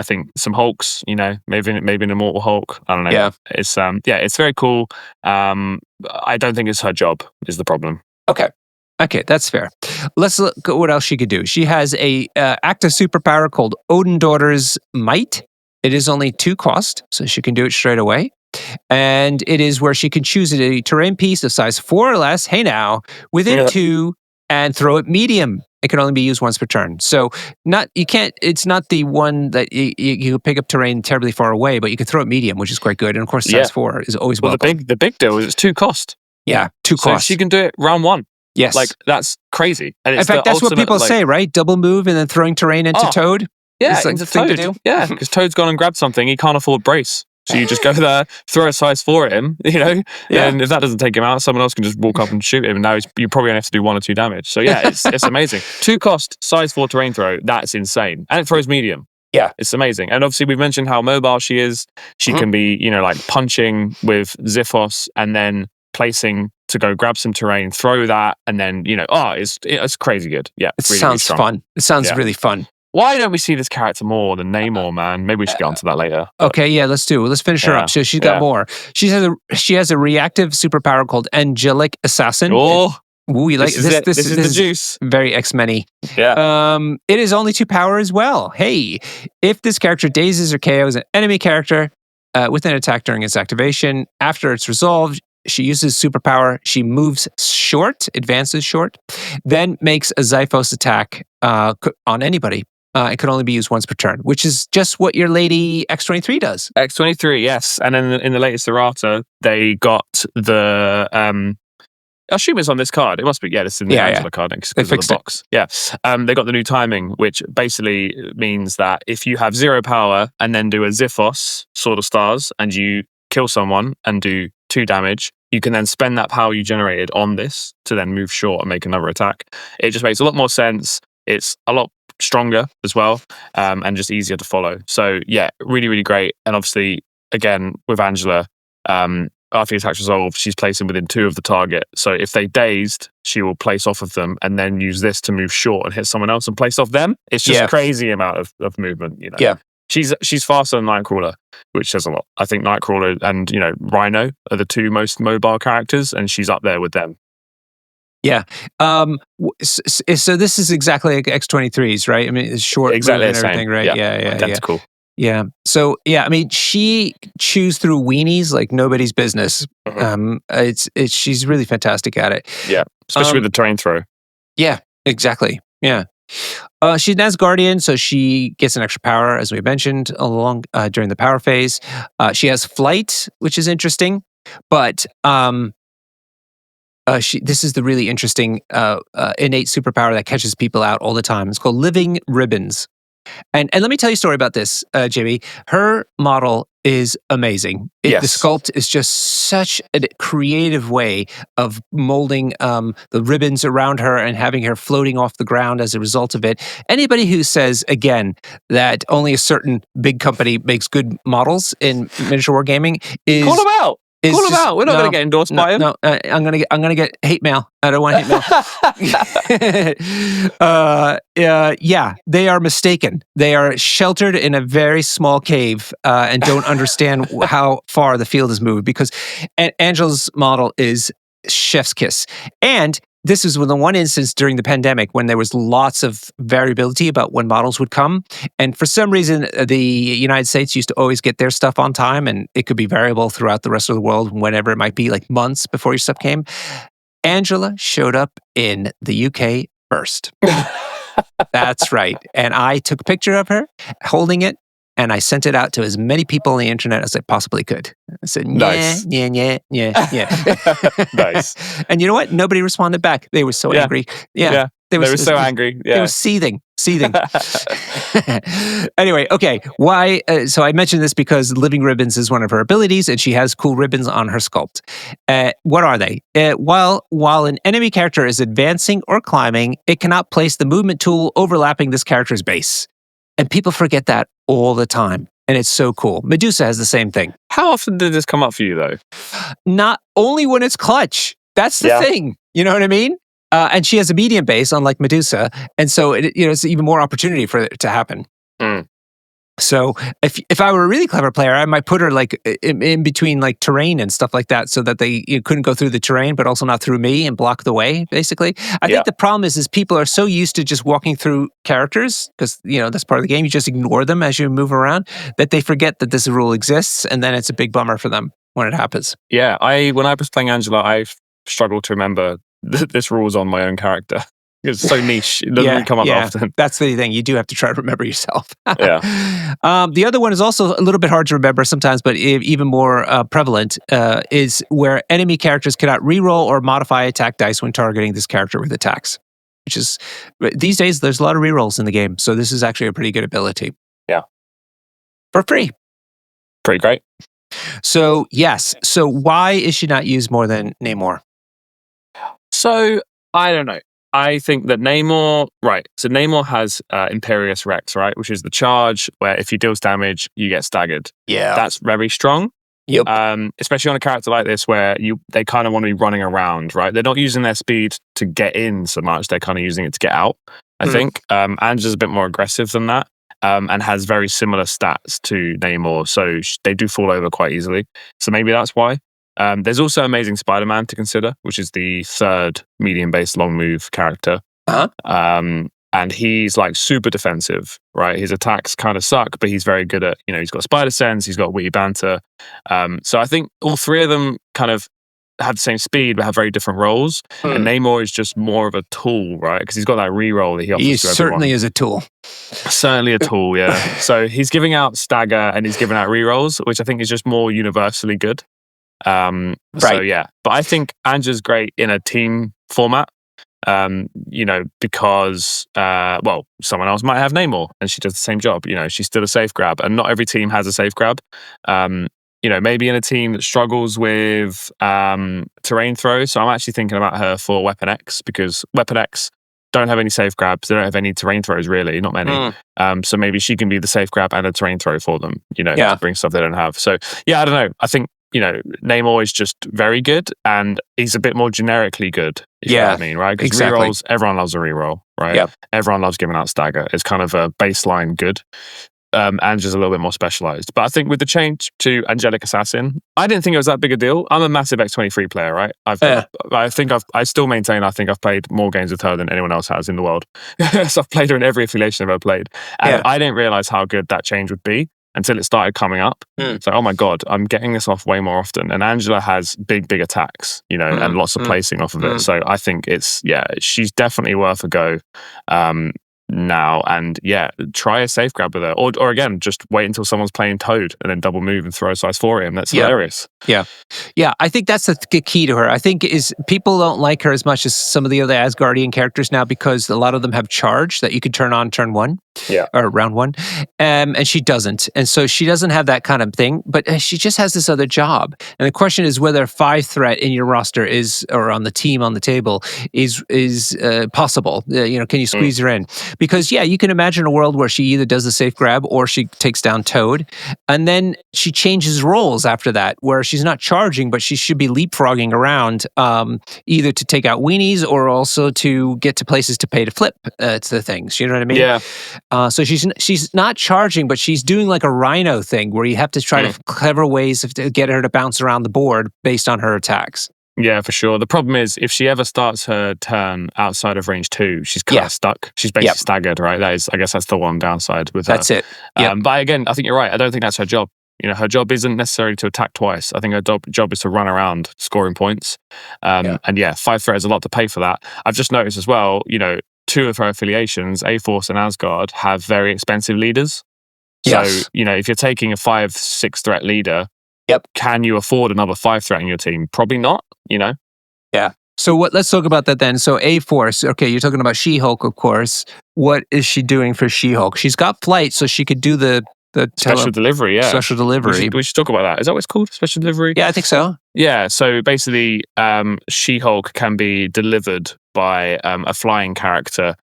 think some Hulks. Maybe an Immortal Hulk. I don't know. Yeah, it's very cool. I don't think it's her job is the problem. Okay, that's fair. Let's look at what else she could do. She has a active superpower called Odin Daughter's Might. It is only 2 cost, so she can do it straight away. And it is where she can choose a terrain piece of size 4 or less, within 2, and throw it medium. It can only be used once per turn. So it's not the one that you pick up terrain terribly far away, but you can throw it medium, which is quite good. And of course, size 4 is always welcome. The big deal is it's 2 cost. Yeah, 2 cost. So she can do it round 1. Yes. That's crazy. And in fact, that's what people say, right? Double move and then throwing terrain into Toad. Yeah, into Toad. To do. Yeah, because Toad's gone and grabbed something. He can't afford brace. So you just go there, throw a size 4 at him, and if that doesn't take him out, someone else can just walk up and shoot him, and now you probably only have to do 1 or 2 damage. So it's amazing. 2 cost, size 4 terrain throw, that's insane. And it throws medium. Yeah. It's amazing. And obviously we've mentioned how mobile she is. She can be, punching with Xiphos and then placing to go grab some terrain, throw that, and then, it's crazy good. Yeah. It really, sounds really fun. It sounds really fun. Why don't we see this character more than Namor, man? Maybe we should get onto that later. Okay, let's do it. Let's finish her up. So she's got more. She has a reactive superpower called Angelic Assassin. Oh, you like this? This is the juice. Very X-Men-y. Yeah. It is only 2 power as well. Hey, if this character dazes or KOs an enemy character with an attack during its activation, after it's resolved, She uses superpower. She moves short, advances short, then makes a Xiphos attack on anybody. It can only be used once per turn, which is just what your lady X-23 does. X-23, yes. And then in the latest errata, they got the... I assume it's on this card. It must be. Yeah, it's in the Angela card because of the box. Yeah. They got the new timing, which basically means that if you have 0 power and then do a Xiphos, Sword of Stars, and you kill someone and do 2 damage, you can then spend that power you generated on this to then move short and make another attack. It just makes a lot more sense. It's a lot stronger as well, and just easier to follow. So yeah, really, really great. And obviously, again, with Angela, after the attack's resolved, she's placing within 2 of the target. So if they dazed, she will place off of them and then use this to move short and hit someone else and place off them. It's just a crazy amount of movement, you know. Yeah. She's faster than Nightcrawler, which says a lot. I think Nightcrawler and, you know, Rhino are the 2 most mobile characters, and she's up there with them. Yeah. So this is exactly like X-23's, right? I mean, it's short exactly and everything, right? Yeah. Identical. Yeah. So yeah, I mean, she chews through weenies like nobody's business. She's really fantastic at it. Yeah, especially with the terrain throw. Yeah, exactly. Yeah. She's an Asgardian, so she gets an extra power, as we mentioned, along during the power phase. She has flight, which is interesting, but this is the really interesting innate superpower that catches people out all the time. It's called living ribbons. And let me tell you a story about this, Jamie. Her model is amazing. The sculpt is just such a creative way of molding the ribbons around her and having her floating off the ground as a result of it. Anybody who says, again, that only a certain big company makes good models in miniature wargaming is... Call them out! Call him out. We're not going to get endorsed by him. No, I'm gonna get hate mail. I don't want hate mail. Yeah, they are mistaken. They are sheltered in a very small cave and don't understand how far the field has moved, because Angela's model is chef's kiss. And this was the one instance during the pandemic when there was lots of variability about when models would come. And for some reason, the United States used to always get their stuff on time, and it could be variable throughout the rest of the world, whenever it might be, like months before your stuff came. Angela showed up in the UK first. That's right. And I took a picture of her holding it, and I sent it out to as many people on the internet as I possibly could. I said, nice. Yeah. Nice. And you know what? Nobody responded back. They were so angry. Yeah. They were so angry. Yeah. They were seething. Anyway, okay. Why? So I mentioned this because living ribbons is one of her abilities, and she has cool ribbons on her sculpt. What are they? While an enemy character is advancing or climbing, it cannot place the movement tool overlapping this character's base. And people forget that all the time. And it's so cool. Medusa has the same thing. How often did this come up for you, though? Not only when it's clutch. That's the thing. You know what I mean? And she has a medium base, unlike Medusa. And so it's even more opportunity for it to happen. So if I were a really clever player, I might put her like in between like terrain and stuff like that, so that they couldn't go through the terrain, but also not through me and block the way, basically. I think the problem is people are so used to just walking through characters, because that's part of the game. You just ignore them as you move around, that they forget that this rule exists, and then it's a big bummer for them when it happens. Yeah, when I was playing Angela, I struggled to remember this rule's on my own character. It's so niche. It doesn't really come up often. That's the thing. You do have to try to remember yourself. Yeah. The other one is also a little bit hard to remember sometimes, but even more prevalent, is where enemy characters cannot reroll or modify attack dice when targeting this character with attacks. Which is, these days, there's a lot of rerolls in the game. So this is actually a pretty good ability. Yeah. For free. Pretty great. So, yes. So why is she not used more than Namor? So, I don't know. I think that Namor, so Namor has Imperious Rex, right? Which is the charge where if he deals damage, you get staggered. Yeah. That's very strong. Yep. Especially on a character like this where they kind of want to be running around, right? They're not using their speed to get in so much. They're kind of using it to get out, I think. Angela's a bit more aggressive than that, and has very similar stats to Namor. So they do fall over quite easily. So maybe that's why. There's also Amazing Spider-Man to consider, which is the third medium-based long move character. And he's like super defensive, right? His attacks kind of suck, but he's very good at, he's got spider sense, he's got witty banter. So I think all three of them kind of have the same speed but have very different roles. And Namor is just more of a tool, right? Because he's got that reroll that he offers to everyone. He certainly is a tool. Certainly a tool, yeah. So he's giving out stagger and he's giving out rerolls, which I think is just more universally good. So yeah, but I think Angela's great in a team format. Because someone else might have Namor and she does the same job. She's still a safe grab, and not every team has a safe grab. Maybe in a team that struggles with terrain throw. So I'm actually thinking about her for Weapon X, because Weapon X don't have any safe grabs. They don't have any terrain throws, really, not many. So maybe she can be the safe grab and a terrain throw for them, to bring stuff they don't have. So yeah, I don't know. I think, Namor is just very good, and he's a bit more generically good. You know what I mean, right? Because exactly. rerolls, everyone loves a reroll, right? Yeah. Everyone loves giving out stagger. It's kind of a baseline good. Angela's a little bit more specialized. But I think with the change to Angelic Assassin, I didn't think it was that big a deal. I'm a massive X23 player, right? I still maintain I think I've played more games with her than anyone else has in the world. So I've played her in every affiliation I've ever played. And I didn't realize how good that change would be until it started coming up. So, oh my God, I'm getting this off way more often. And Angela has big attacks, and lots of placing off of it. So I think she's definitely worth a go now. And try a safe grab with her. Or again, just wait until someone's playing Toad and then double move and throw a size 4 at him. That's hilarious. Yeah, I think that's the key to her. I think is people don't like her as much as some of the other Asgardian characters now, because a lot of them have charge that you could turn on turn 1. Or round 1, and she doesn't, and so she doesn't have that kind of thing. But she just has this other job, and the question is whether 5 threat in your roster is, or on the team on the table is possible. Can you squeeze her in? Because you can imagine a world where she either does the safe grab or she takes down Toad, and then she changes roles after that, where she's not charging, but she should be leapfrogging around, either to take out weenies or also to get to places to pay to flip to the things. You know what I mean? Yeah. So she's not charging, but she's doing like a rhino thing where you have to try to clever ways to get her to bounce around the board based on her attacks. Yeah, for sure. The problem is if she ever starts her turn outside of range 2, she's kind of stuck. She's basically staggered, right? I guess that's the one downside with her. That's it. But again, I think you're right. I don't think that's her job. Her job isn't necessarily to attack twice. I think her job is to run around scoring points. And 5 threat is a lot to pay for that. I've just noticed as well, 2 of her affiliations, A-Force and Asgard, have very expensive leaders. So, if you're taking a 5-6 threat leader, can you afford another 5 threat in your team? Probably not, Yeah. So let's talk about that then. So A-Force, okay, you're talking about She-Hulk, of course. What is she doing for She-Hulk? She's got flight, so she could do the special delivery, Special delivery. We should talk about that. Is that what it's called? Special delivery? Yeah, I think so. Yeah, so basically, She-Hulk can be delivered by a flying character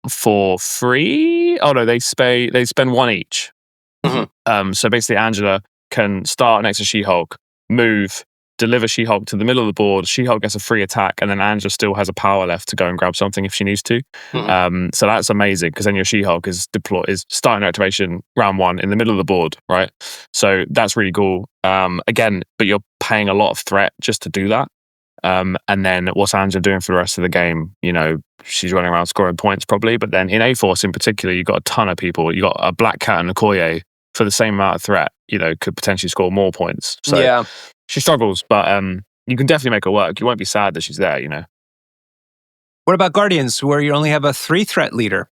for free. Oh no, they spend 1 each. So basically, Angela can start next to She-Hulk, move, deliver She-Hulk to the middle of the board. She-Hulk gets a free attack, and then Angela still has a power left to go and grab something if she needs to. So that's amazing, because then your She-Hulk is starting her activation round 1 in the middle of the board, right? So that's really cool. Again, but you're paying a lot of threat just to do that. And then what's Angela doing for the rest of the game? She's running around scoring points probably, but then in A-Force in particular, you've got a ton of people. You've got a Black Cat and Okoye for the same amount of threat, could potentially score more points. So she struggles, but you can definitely make her work. You won't be sad that she's there, What about Guardians, where you only have a 3 threat leader?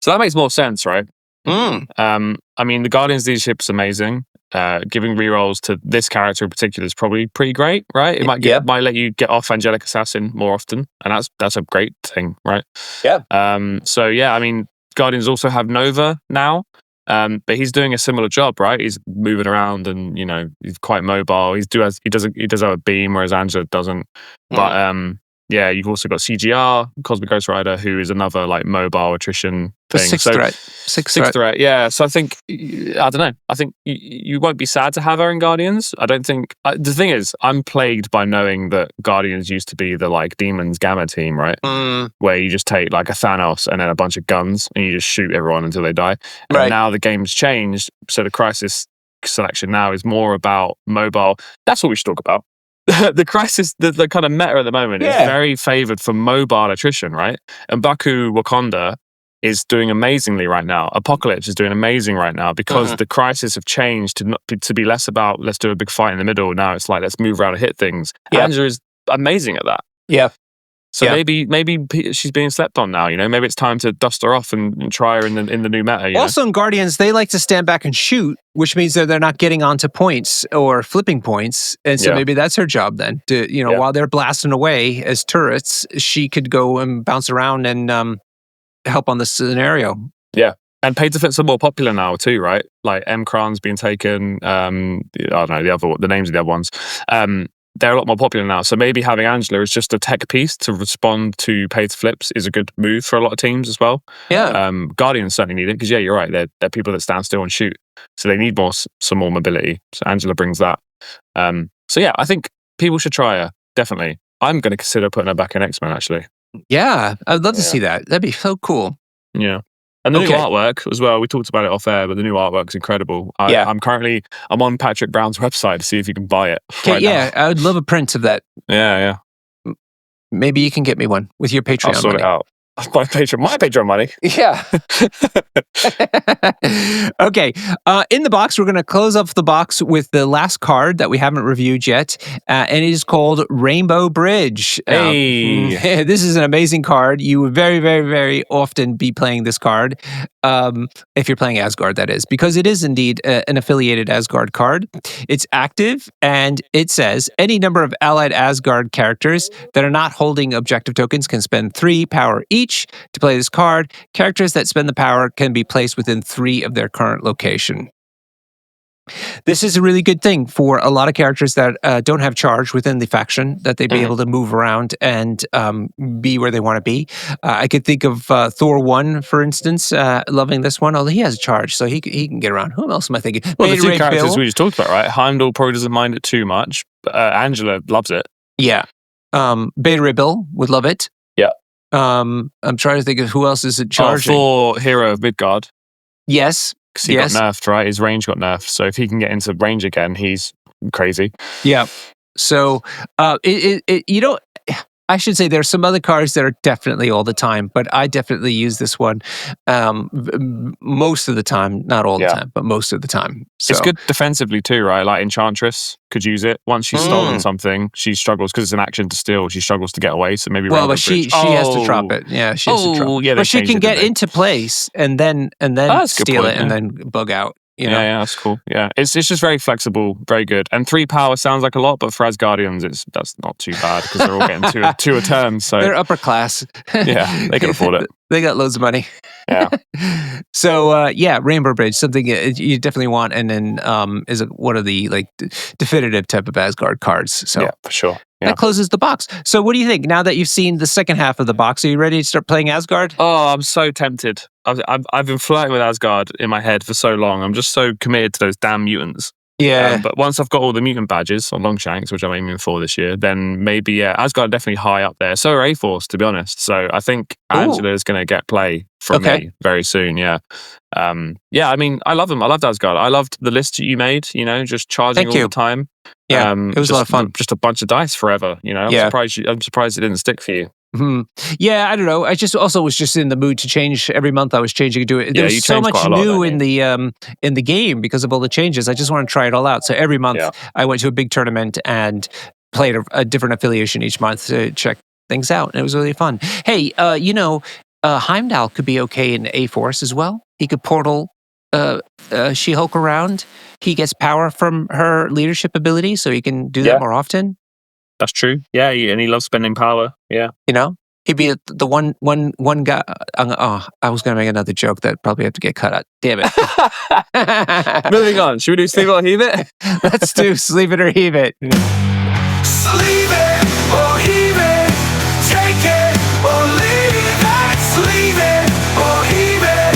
So that makes more sense, right? I mean, the Guardians leadership is amazing. Giving rerolls to this character in particular is probably pretty great, right? It might let you get off Angelic Assassin more often, and that's a great thing, right? So I mean, Guardians also have Nova now, but he's doing a similar job, right? He's moving around, and he's quite mobile. He does have a beam, whereas Angela doesn't. But you've also got CGR, Cosmic Ghost Rider, who is another like mobile attrition thing. Sixth threat. Yeah. So I think, I don't know. I think you won't be sad to have her in Guardians. I don't think. The thing is, I'm plagued by knowing that Guardians used to be the like Demons Gamma team, right? Where you just take like a Thanos and then a bunch of guns and you just shoot everyone until they die. And now the game's changed, so the Crisis selection now is more about mobile. That's what we should talk about. The Crisis, the kind of meta at the moment is very favoured for mobile attrition, right? And Baku Wakanda is doing amazingly right now. Apocalypse is doing amazing right now because the crisis have changed to be less about let's do a big fight in the middle. Now it's like let's move around and hit things. Yep. Angela is amazing at that. Yeah. So maybe she's being slept on now. Maybe it's time to dust her off and try her in the new meta. Also, in Guardians, they like to stand back and shoot, which means that they're not getting onto points or flipping points, and so maybe that's her job then. While they're blasting away as turrets, she could go and bounce around and help on the scenario. Yeah. And pay to fits are more popular now too, right? Like M-Kran's being taken. I don't know the names of the other ones. They're a lot more popular now. So maybe having Angela as just a tech piece to respond to pay to flips is a good move for a lot of teams as well. Yeah. Guardians certainly need it because you're right. They're people that stand still and shoot, so they need some more mobility. So Angela brings that. I think people should try her definitely. I'm going to consider putting her back in X-Men actually. Yeah, I'd love to see that. That'd be so cool. Yeah. And the new artwork as well, we talked about it off air, but the new artwork's incredible. I'm on Patrick Brown's website to see if you can buy it. Now. I would love a print of that. Yeah. Maybe you can get me one with your Patreon money. I'll sort it out. My Patreon money. Yeah. Okay. In the box, we're going to close up the box with the last card that we haven't reviewed yet, and it is called Rainbow Bridge. Hey. This is an amazing card. You would very, very, very often be playing this card, if you're playing Asgard, that is, because it is indeed an affiliated Asgard card. It's active, and it says, any number of allied Asgard characters that are not holding objective tokens can spend 3 power each to play this card. Characters that spend the power can be placed within 3 of their current location. This is a really good thing for a lot of characters that don't have charge within the faction, that they'd be able to move around and be where they want to be. I could think of Thor 1, for instance, loving this one, although he has charge, so he can get around. Who else am I thinking? Well, the 2 characters we just talked about, right? Heimdall probably doesn't mind it too much. Angela loves it. Yeah. Beta Ray Bill would love it. Yeah. I'm trying to think of who else is it charging. Thor, hero of Midgard. Yes. Because he got nerfed, right? His range got nerfed. So if he can get into range again, he's crazy. Yeah. So, I should say there's some other cards that are definitely all the time, but I definitely use this one most of the time. Not all the time, but most of the time. So. It's good defensively too, right? Like Enchantress could use it. Once she's stolen something, she struggles because it's an action to steal. She struggles to get away. So maybe but she has to drop it. Yeah, she has to drop it. Yeah, but she can get into place and then steal it and then bug out. Yeah, that's cool. Yeah, it's just very flexible, very good. And 3 power sounds like a lot, but for Asgardians, that's not too bad because they're all getting two a turn. So they're upper class. Yeah, they can afford it. They got loads of money. Yeah. So Rainbow Bridge, something you definitely want, and then is one of the definitive type of Asgard cards. So yeah, for sure. Yeah. That closes the box. So what do you think now that you've seen the second half of the box? Are you ready to start playing Asgard? Oh, I'm so tempted. I've been flirting with Asgard in my head for so long. I'm just so committed to those damn mutants. Yeah. But once I've got all the mutant badges on Longshanks, which I'm aiming for this year, then maybe, Asgard are definitely high up there. So are A-Force, to be honest. So I think Angela is going to get play from me very soon, yeah. I mean, I love them. I loved Asgard. I loved the list you made, just charging all the time. Yeah, it was a lot of fun. Just a bunch of dice forever, I'm surprised it didn't stick for you. Mm-hmm. Yeah, I don't know. I just also was just in the mood to change. Every month I was changing to it. There's so much new in the game because of all the changes. I just want to try it all out. So every month I went to a big tournament and played a different affiliation each month to check things out. And it was really fun. Hey, Heimdall could be okay in A-Force as well. He could portal She-Hulk around. He gets power from her leadership ability, so he can do that more often. That's true. Yeah, and he loves spending power. Yeah. He'd be the one guy. I was going to make another joke that probably have to get cut out. Damn it. Moving on. Should we do Sleeve It or Heave It? Let's do Sleeve It or Heave It. Sleeve it or heave it. Take it or leave it. Sleeve it or heave it.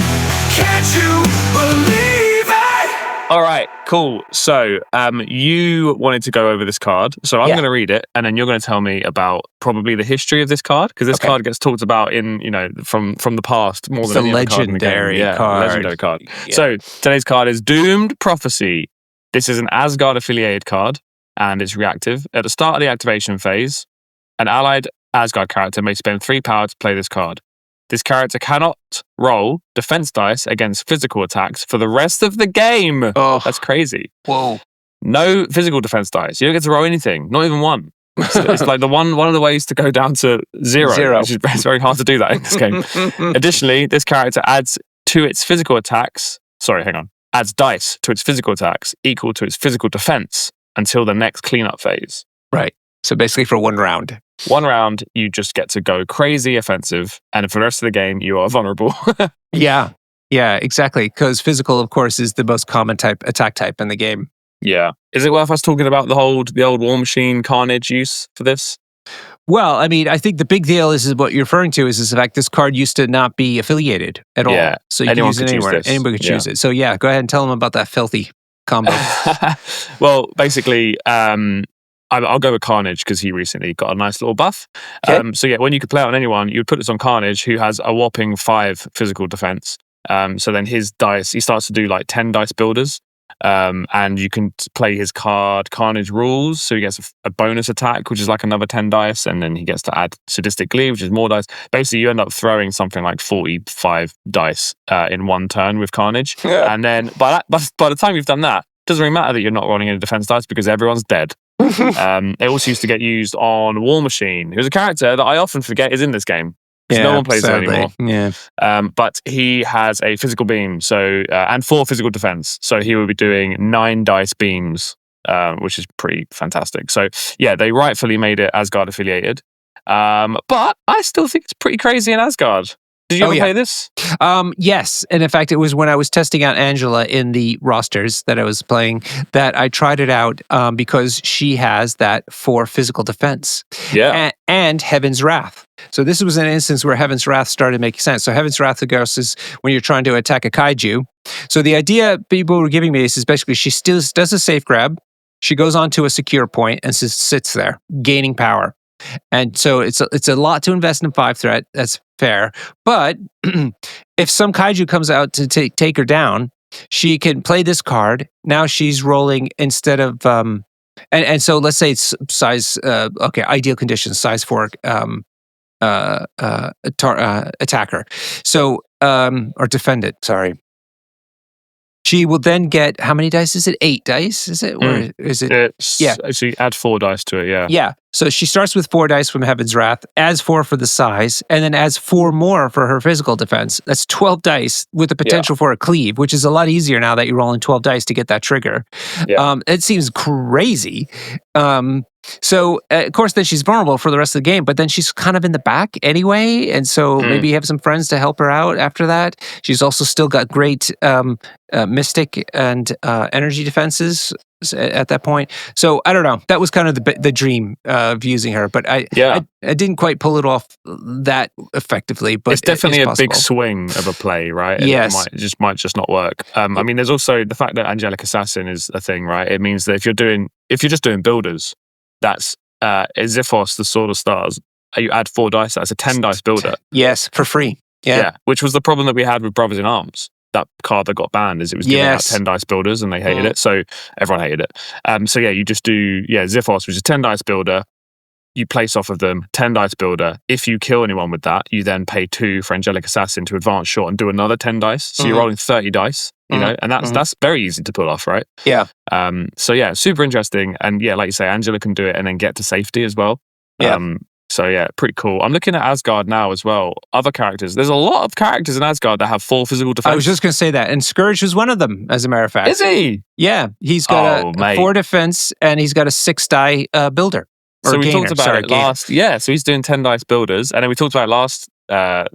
Can't you believe it? All right, cool. So you wanted to go over this card. So I'm going to read it, and then you're going to tell me about probably the history of this card, because this card gets talked about in, from the past more than any other card in the game. Legendary card. Yeah. So today's card is Doomed Prophecy. This is an Asgard affiliated card, and it's reactive. At the start of the activation phase, an allied Asgard character may spend 3 power to play this card. this character cannot roll defense dice against physical attacks for the rest of the game. Oh, that's crazy. Whoa. No physical defense dice. You don't get to roll anything, not even one. It's like one of the ways to go down to zero. Which is, it's very hard to do that in this game. Additionally, this character adds adds dice to its physical attacks equal to its physical defense until the next cleanup phase. Right. So basically for 1 round. 1 round, you just get to go crazy offensive, and for the rest of the game, you are vulnerable. Yeah, exactly. Because physical, of course, is the most common attack type in the game. Yeah. Is it worth us talking about the old War Machine Carnage use for this? Well, I mean, I think the big deal is what you're referring to is the fact this card used to not be affiliated at all. So you can use it anywhere. Anybody could choose it. So yeah, go ahead and tell them about that filthy combo. Well, basically, I'll go with Carnage because he recently got a nice little buff. Okay. So yeah, when you could play it on anyone, you would put this on Carnage, who has a whopping 5 physical defense. So then his dice, he starts to do like 10 dice builders. And you can play his card Carnage Rules, so he gets a bonus attack, which is like another 10 dice, and then he gets to add Sadistic Glee, which is more dice. Basically, you end up throwing something like 45 dice in one turn with Carnage. And then by the time you've done that, it doesn't really matter that you're not rolling any defense dice because everyone's dead. It also used to get used on War Machine, who's a character that I often forget is in this game. No one plays it anymore. Yeah. But he has a physical beam, and 4 physical defense. So he will be doing 9 dice beams, which is pretty fantastic. So yeah, they rightfully made it Asgard affiliated. But I still think it's pretty crazy in Asgard. Did you ever play this? Yes. And in fact, it was when I was testing out Angela in the rosters that I was playing that I tried it out because she has that 4 physical defense. Yeah. And Heaven's Wrath. So this was an instance where Heaven's Wrath started making sense. So Heaven's Wrath, of course, is when you're trying to attack a kaiju. So the idea people were giving me is basically she still does a safe grab. She goes onto a secure point and just sits there, gaining power. And so it's a lot to invest in 5 threat. That's fair. But if some kaiju comes out to take her down, she can play this card. Now she's rolling instead of and so let's say it's size ideal conditions, size 4 attacker. So or defendant, sorry. She will then get, how many dice is it? 8 dice, is it? Or is it? So you add 4 dice to it, yeah. Yeah. So she starts with 4 dice from Heaven's Wrath, adds 4 for the size, and then adds 4 more for her physical defense. That's 12 dice with the potential for a cleave, which is a lot easier now that you're rolling 12 dice to get that trigger. Yeah. It seems crazy. So, of course, then she's vulnerable for the rest of the game, but then she's kind of in the back anyway. And so maybe you have some friends to help her out after that. She's also still got great mystic and energy defenses at that point. So, I don't know. That was kind of the dream of using her, but I didn't quite pull it off that effectively. But it's definitely a big swing of a play, right? Yes. It might just not work. I mean, there's also the fact that Angelic Assassin is a thing, right? It means that if you're just doing builders, that's Xiphos, the Sword of Stars. You add 4 dice. That's a 10 dice builder. Yes, for free. Yeah, which was the problem that we had with Brothers in Arms. That card that got banned is it was giving out 10 dice builders, and they hated it. So everyone hated it. So yeah, you just do Xiphos, which is 10 dice builder. You place off of them 10 dice builder. If you kill anyone with that, you then pay 2 for Angelic Assassin to advance shot and do another 10 dice. So you're rolling 30 dice. You know, and that's very easy to pull off, right? Yeah. So yeah, super interesting, and yeah, like you say, Angela can do it and then get to safety as well. Yeah. So yeah, pretty cool. I'm looking at Asgard now as well. Other characters. There's a lot of characters in Asgard that have 4 physical defense. I was just going to say that, and Scourge was one of them, as a matter of fact. Is he? Yeah, he's got a 4 defense, and he's got a 6 die builder. So we talked about it last. Yeah, so he's doing 10 dice builders, and then we talked about last part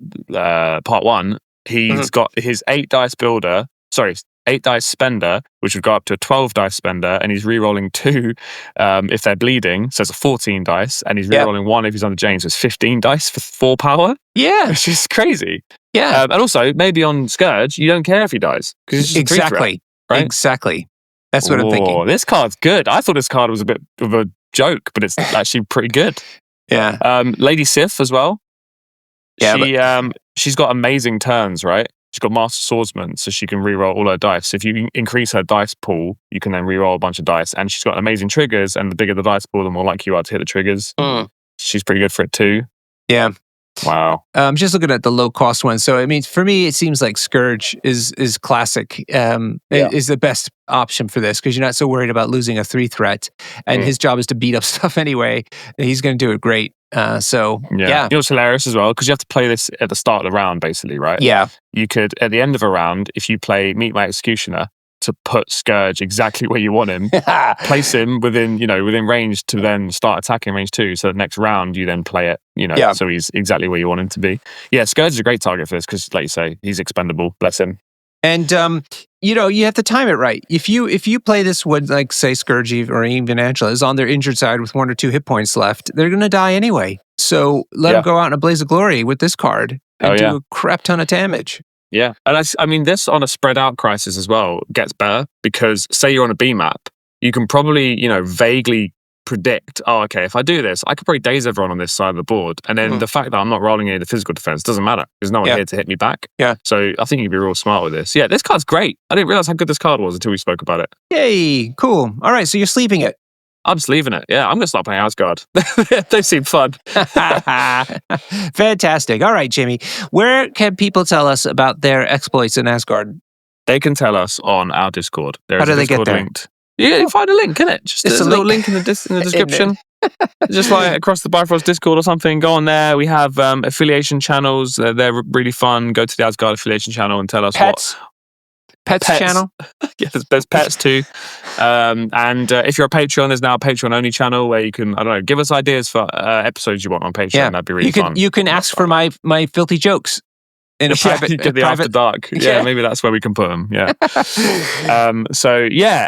1. He's got his 8 dice builder. Sorry, 8 dice spender, which would go up to a 12 dice spender, and he's re-rolling 2 if they're bleeding, so it's a 14 dice, and he's re-rolling 1 if he's on the James, so it's 15 dice for 4 power. Yeah. Which is crazy. Yeah. And also, maybe on Scourge, you don't care if he dies, because it's just a 3-threat, right? Exactly. That's what I'm thinking. This card's good. I thought this card was a bit of a joke, but it's actually pretty good. Yeah. Lady Sif as well. Yeah, she's got amazing turns, right? She's got Master Swordsman, so she can reroll all her dice. If you increase her dice pool, you can then reroll a bunch of dice. And she's got amazing triggers, and the bigger the dice pool, the more likely you are to hit the triggers. She's pretty good for it too. Yeah. Wow. I'm just looking at the low cost one. So, I mean, for me, it seems like Scourge is classic, is the best option for this because you're not so worried about losing a 3 threat. And his job is to beat up stuff anyway. He's going to do it great. Yeah. You know what's hilarious as well? Because you have to play this at the start of the round, basically, right? Yeah. You could, at the end of a round, if you play Meet My Executioner, to put Scourge exactly where you want him, place him within range to then start attacking range 2. So the next round you then play it, so he's exactly where you want him to be. Yeah, Scourge is a great target for this because, like you say, he's expendable. Bless him. And you have to time it right. If you play this with, like, say, Scourge or even Angela is on their injured side with 1 or 2 hit points left, they're going to die anyway. So let them go out in a blaze of glory with this card and do a crap ton of damage. Yeah, and I mean, this on a spread out crisis as well gets better because, say you're on a B map, you can probably, vaguely predict, if I do this, I could probably daze everyone on this side of the board. And then the fact that I'm not rolling any of the physical defense doesn't matter. There's no one here to hit me back. Yeah. So I think you'd be real smart with this. Yeah, this card's great. I didn't realize how good this card was until we spoke about it. Yay, cool. All right, so you're sleeping it. I'm just leaving it. Yeah, I'm going to start playing Asgard. They seem fun. Fantastic. All right, Jimmy. Where can people tell us about their exploits in Asgard? They can tell us on our Discord. How do they get there? Linked. You find a link, innit? Just a little link in the description. Just like across the Bifrost Discord or something, go on there. We have affiliation channels. They're really fun. Go to the Asgard affiliation channel and tell us Pets channel. Yeah, there's pets too. And if you're a Patreon, there's now a Patreon only channel where you can, give us ideas for episodes you want on Patreon. Yeah. That'd be really fun. You can ask for my filthy jokes in a private. You get the After Dark. Yeah, maybe that's where we can put them. Yeah.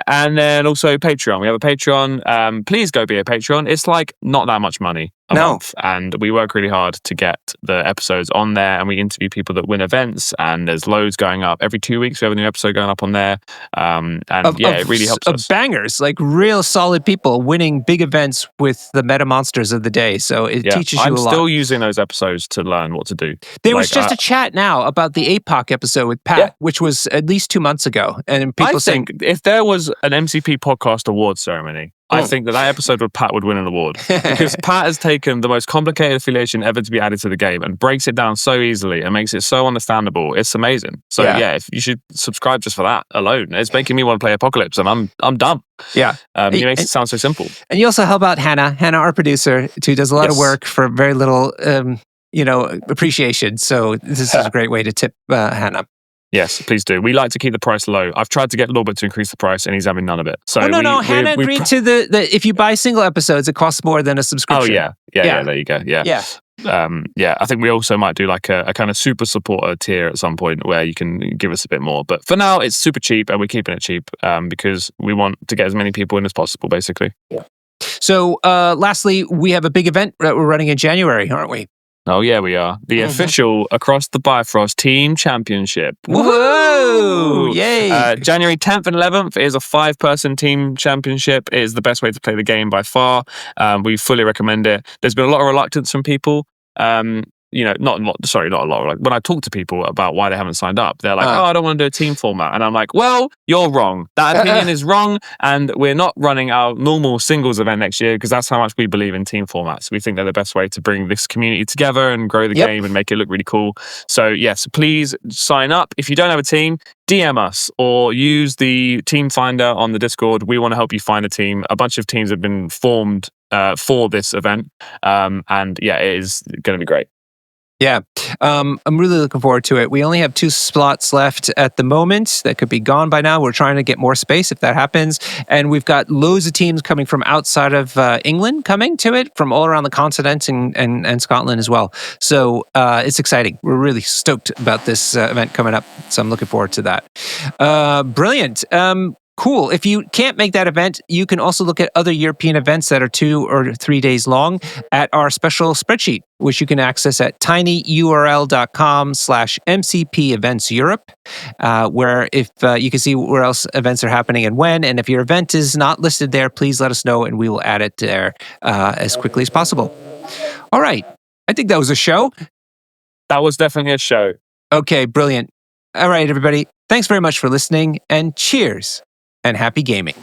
And then also Patreon. We have a Patreon. Please go be a Patreon. It's like not that much money a month, and we work really hard to get the episodes on there, and we interview people that win events, and there's loads going up every 2 weeks. We have a new episode going up on there, it really helps us. Bangers, like real solid people winning big events with the meta monsters of the day. So it teaches you a lot. I'm still using those episodes to learn what to do. There was just a chat now about the APOC episode with Pat, which was at least 2 months ago, and people think if there was an MCP podcast award ceremony, I think that episode with Pat would win an award because Pat has taken the most complicated affiliation ever to be added to the game and breaks it down so easily and makes it so understandable. It's amazing. So if you should subscribe just for that alone. It's making me want to play Apocalypse, and I'm done. Yeah, he makes it sound so simple. And you also help out Hannah, our producer, who does a lot of work for very little, appreciation. So this is a great way to tip Hannah. Yes, please do. We like to keep the price low. I've tried to get Norbert to increase the price, and he's having none of it. So Hannah agreed to the if you buy single episodes, it costs more than a subscription. Oh yeah. There you go. Yeah. I think we also might do like a kind of super supporter tier at some point where you can give us a bit more. But for now, it's super cheap, and we're keeping it cheap because we want to get as many people in as possible, basically. Yeah. So, lastly, we have a big event that we're running in January, aren't we? Oh, yeah, we are. The official Across the Bifrost Team Championship. Woohoo! Yay! January 10th and 11th is a 5-person team championship. It is the best way to play the game by far. We fully recommend it. There's been a lot of reluctance from people. Not a lot. Like, when I talk to people about why they haven't signed up, they're like, I don't want to do a team format. And I'm like, well, you're wrong. That opinion is wrong. And we're not running our normal singles event next year because that's how much we believe in team formats. We think they're the best way to bring this community together and grow the game and make it look really cool. So yes, please sign up. If you don't have a team, DM us or use the team finder on the Discord. We want to help you find a team. A bunch of teams have been formed for this event. It is going to be great. Yeah, I'm really looking forward to it. We only have 2 slots left at the moment. That could be gone by now. We're trying to get more space if that happens. And we've got loads of teams coming from outside of England coming to it, from all around the continent and Scotland as well. So it's exciting. We're really stoked about this event coming up. So I'm looking forward to that. Brilliant. Cool. If you can't make that event, you can also look at other European events that are 2 or 3 days long at our special spreadsheet, which you can access at tinyurl.com/MCP Events Europe, where if you can see where else events are happening and when. And if your event is not listed there, please let us know and we will add it there as quickly as possible. All right. I think that was a show. That was definitely a show. Okay, brilliant. All right, everybody. Thanks very much for listening, and cheers and happy gaming.